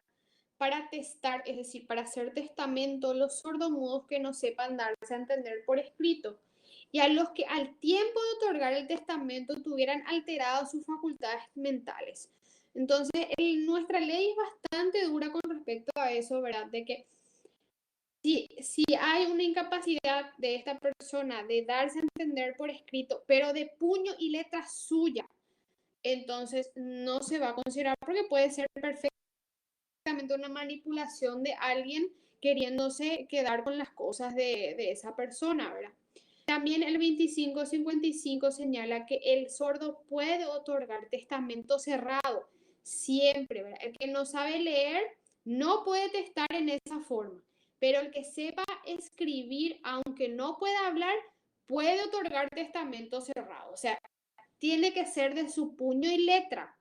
para testar, es decir, para hacer testamento los sordomudos que no sepan darse a entender por escrito y a los que al tiempo de otorgar el testamento tuvieran alteradas sus facultades mentales. Entonces, nuestra ley es bastante dura con respecto a eso, ¿verdad? De que si hay una incapacidad de esta persona de darse a entender por escrito, pero de puño y letra suya, entonces no se va a considerar porque puede ser perfectamente una manipulación de alguien queriéndose quedar con las cosas de esa persona, ¿verdad? También el 2555 señala que el sordo puede otorgar testamento cerrado, siempre, ¿verdad? El que no sabe leer no puede testar en esa forma, pero el que sepa escribir, aunque no pueda hablar, puede otorgar testamento cerrado. O sea, tiene que ser de su puño y letra.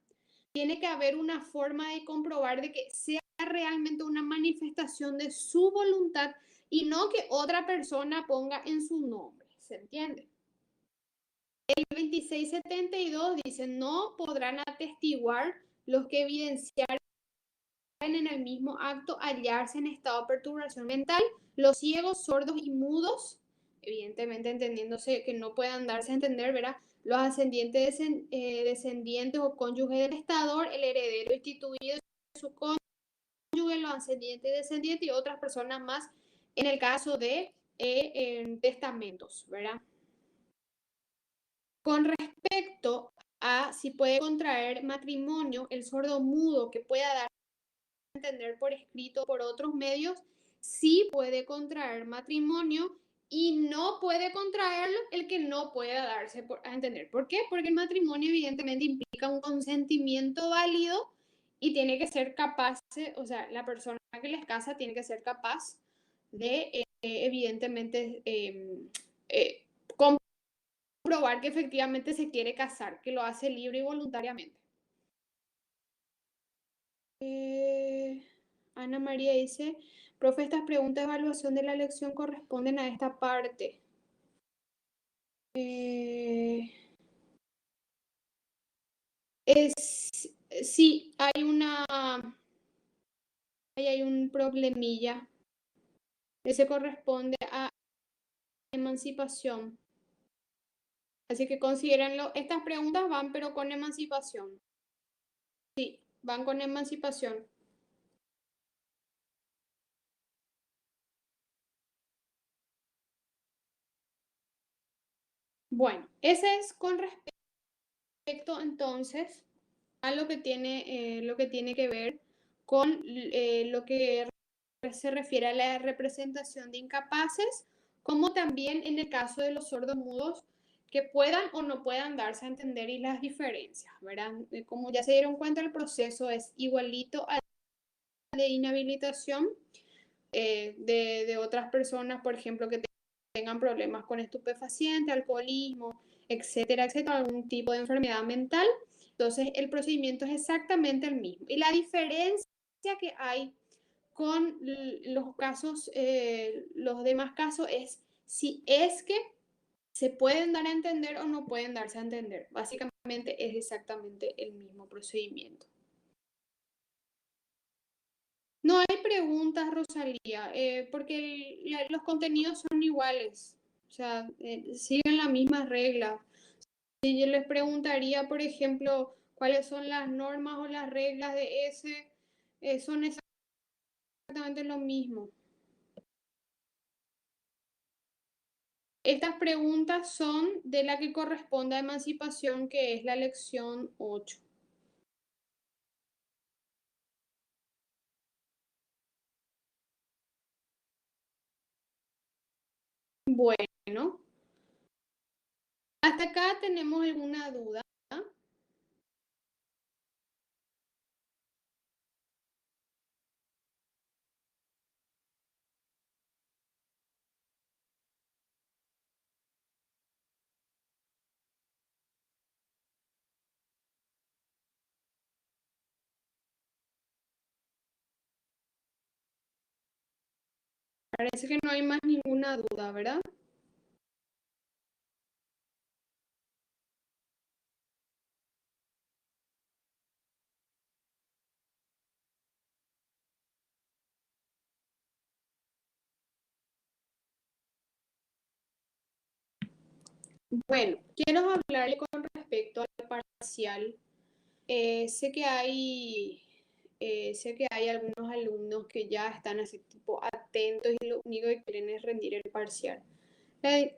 Tiene que haber una forma de comprobar de que sea realmente una manifestación de su voluntad y no que otra persona ponga en su nombre. ¿Se entiende? El 2672 dice, no podrán atestiguar los que evidenciaron en el mismo acto hallarse en estado de perturbación mental, los ciegos, sordos y mudos, evidentemente entendiéndose que no puedan darse a entender, ¿verdad? Los ascendientes, descendientes o cónyuges del estador, el heredero instituido de su cónyuge, los ascendientes y descendientes y otras personas más en el caso de testamentos, ¿verdad? Con respecto a si puede contraer matrimonio, el sordomudo que pueda dar a entender por escrito por otros medios, sí puede contraer matrimonio y no puede contraerlo el que no pueda darse a entender. ¿Por qué? Porque el matrimonio evidentemente implica un consentimiento válido y tiene que ser capaz, o sea, la persona que les casa tiene que ser capaz de, evidentemente, eh, comprobar que efectivamente se quiere casar, que lo hace libre y voluntariamente. Ana María dice, profe, estas preguntas de evaluación de la lección corresponden a esta parte. Sí, hay un problemilla. Ese corresponde a emancipación. Así que considérenlo. Estas preguntas van, pero con emancipación. Sí, van con emancipación. Bueno, ese es con respecto entonces a lo que tiene que ver con lo que se refiere a la representación de incapaces, como también en el caso de los sordomudos que puedan o no puedan darse a entender y las diferencias, ¿verdad? Como ya se dieron cuenta, el proceso es igualito al de inhabilitación de otras personas, por ejemplo, que tengan problemas con estupefacientes, alcoholismo, etcétera, etcétera, algún tipo de enfermedad mental. Entonces, el procedimiento es exactamente el mismo. Y la diferencia que hay con los casos, los demás casos, es si es que se pueden dar a entender o no pueden darse a entender. Básicamente es exactamente el mismo procedimiento. No hay preguntas, Rosalía, porque los contenidos son iguales, o sea, siguen las mismas reglas. Si yo les preguntaría, por ejemplo, cuáles son las normas o las reglas de ese, son exactamente lo mismo. Estas preguntas son de la que corresponde a emancipación, que es la lección 8. Bueno, hasta acá tenemos alguna duda. Parece que no hay más ninguna duda, ¿verdad? Bueno, quiero hablarle con respecto al parcial. Sé que hay algunos alumnos que ya están así tipo atentos y lo único que quieren es rendir el parcial. La,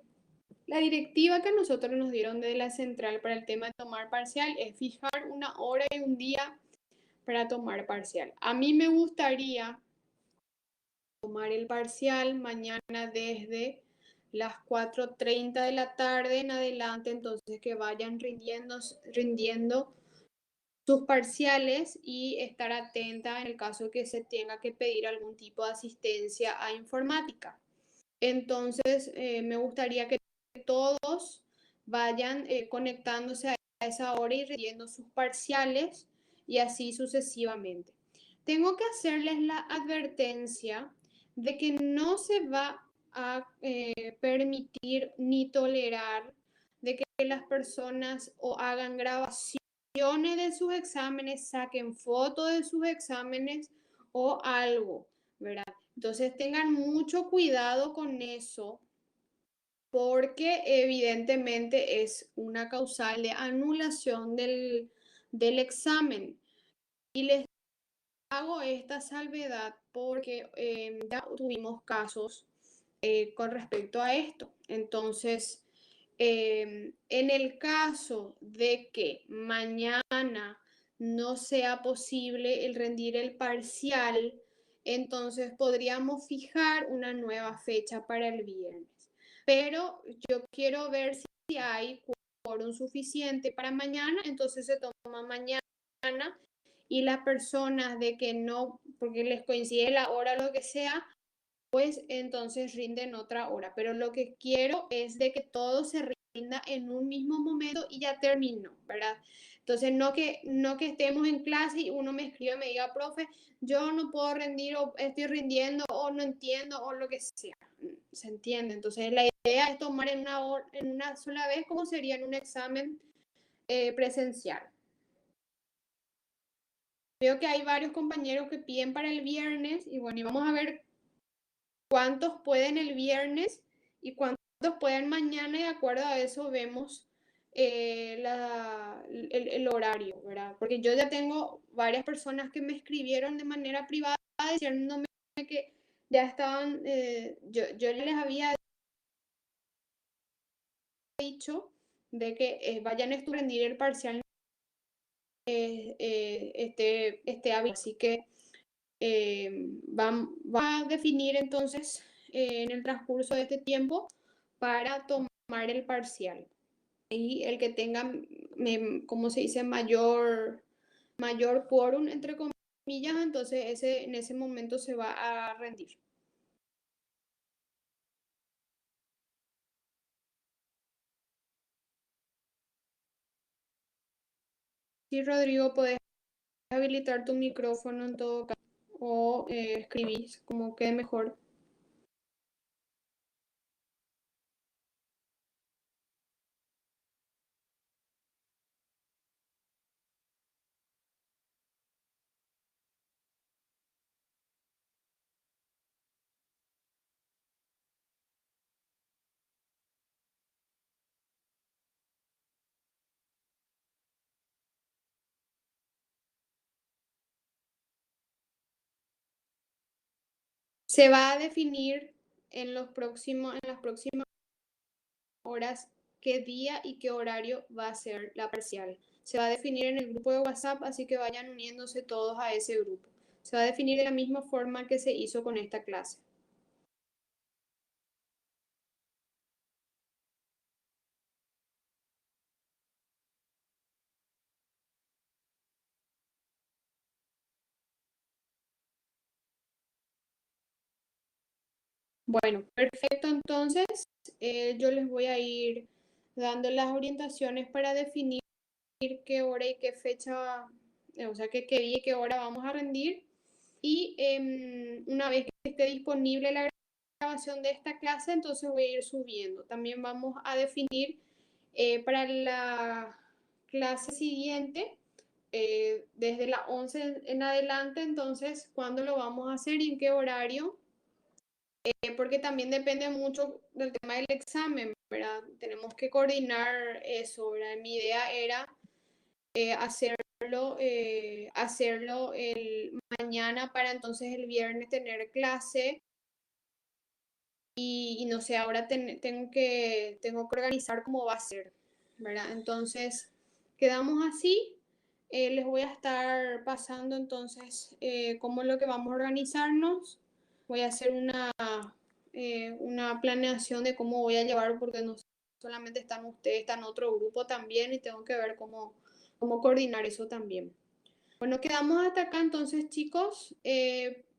la directiva que nosotros nos dieron de la central para el tema de tomar parcial es fijar una hora y un día para tomar parcial. A mí me gustaría tomar el parcial mañana desde las 4:30 de la tarde en adelante, entonces que vayan rindiendo sus parciales y estar atenta en el caso que se tenga que pedir algún tipo de asistencia a informática. Entonces, me gustaría que todos vayan conectándose a esa hora y rindiendo sus parciales y así sucesivamente. Tengo que hacerles la advertencia de que no se va a permitir ni tolerar de que las personas o hagan grabaciones de sus exámenes, saquen fotos de sus exámenes o algo, ¿verdad? Entonces tengan mucho cuidado con eso porque evidentemente es una causal de anulación del examen. Y les hago esta salvedad porque ya tuvimos casos con respecto a esto. Entonces, En el caso de que mañana no sea posible el rendir el parcial, entonces podríamos fijar una nueva fecha para el viernes. Pero yo quiero ver si hay quórum suficiente para mañana, entonces se toma mañana y las personas de que no, porque les coincide la hora o lo que sea, pues entonces rinden otra hora. Pero lo que quiero es de que todo se rinda en un mismo momento y ya terminó, ¿verdad? Entonces, no que estemos en clase y uno me escribe y me diga, profe, yo no puedo rendir o estoy rindiendo o no entiendo o lo que sea. ¿Se entiende? Entonces, la idea es tomar en una sola vez como sería en un examen presencial. Veo que hay varios compañeros que piden para el viernes y bueno, y vamos a ver cuántos pueden el viernes y cuántos pueden mañana y de acuerdo a eso vemos el horario, ¿verdad? Porque yo ya tengo varias personas que me escribieron de manera privada diciéndome que ya estaban, yo les había dicho de que vayan a rendir el parcial hábil, así que va a definir entonces en el transcurso de este tiempo para tomar el parcial. Y el que tenga, ¿cómo se dice? Mayor quórum, entre comillas, entonces en ese momento se va a rendir. Sí, Rodrigo, puedes habilitar tu micrófono en todo caso o escribís como quede mejor. Se va a definir en las próximas horas qué día y qué horario va a ser la parcial. Se va a definir en el grupo de WhatsApp, así que vayan uniéndose todos a ese grupo. Se va a definir de la misma forma que se hizo con esta clase. Bueno, perfecto. Entonces, yo les voy a ir dando las orientaciones para definir qué hora y qué fecha, o sea, qué día y qué hora vamos a rendir. Y una vez que esté disponible la grabación de esta clase, entonces voy a ir subiendo. También vamos a definir para la clase siguiente, desde las 11 en adelante, entonces, cuándo lo vamos a hacer y en qué horario. Porque también depende mucho del tema del examen, ¿verdad? Tenemos que coordinar eso, ¿verdad? Mi idea era hacerlo el mañana para entonces el viernes tener clase y no sé, ahora tengo que organizar cómo va a ser, ¿verdad? Entonces, quedamos así. Les voy a estar pasando entonces cómo es lo que vamos a organizarnos. Voy a hacer una planeación de cómo voy a llevar, porque no solamente están ustedes, están otro grupo también y tengo que ver cómo coordinar eso también. Bueno, quedamos hasta acá entonces, chicos.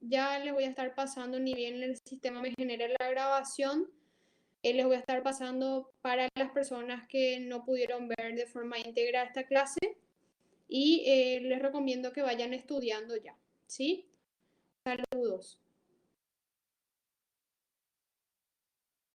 Ya les voy a estar pasando, ni bien el sistema me genere la grabación, les voy a estar pasando para las personas que no pudieron ver de forma íntegra esta clase y les recomiendo que vayan estudiando ya, ¿sí? Saludos.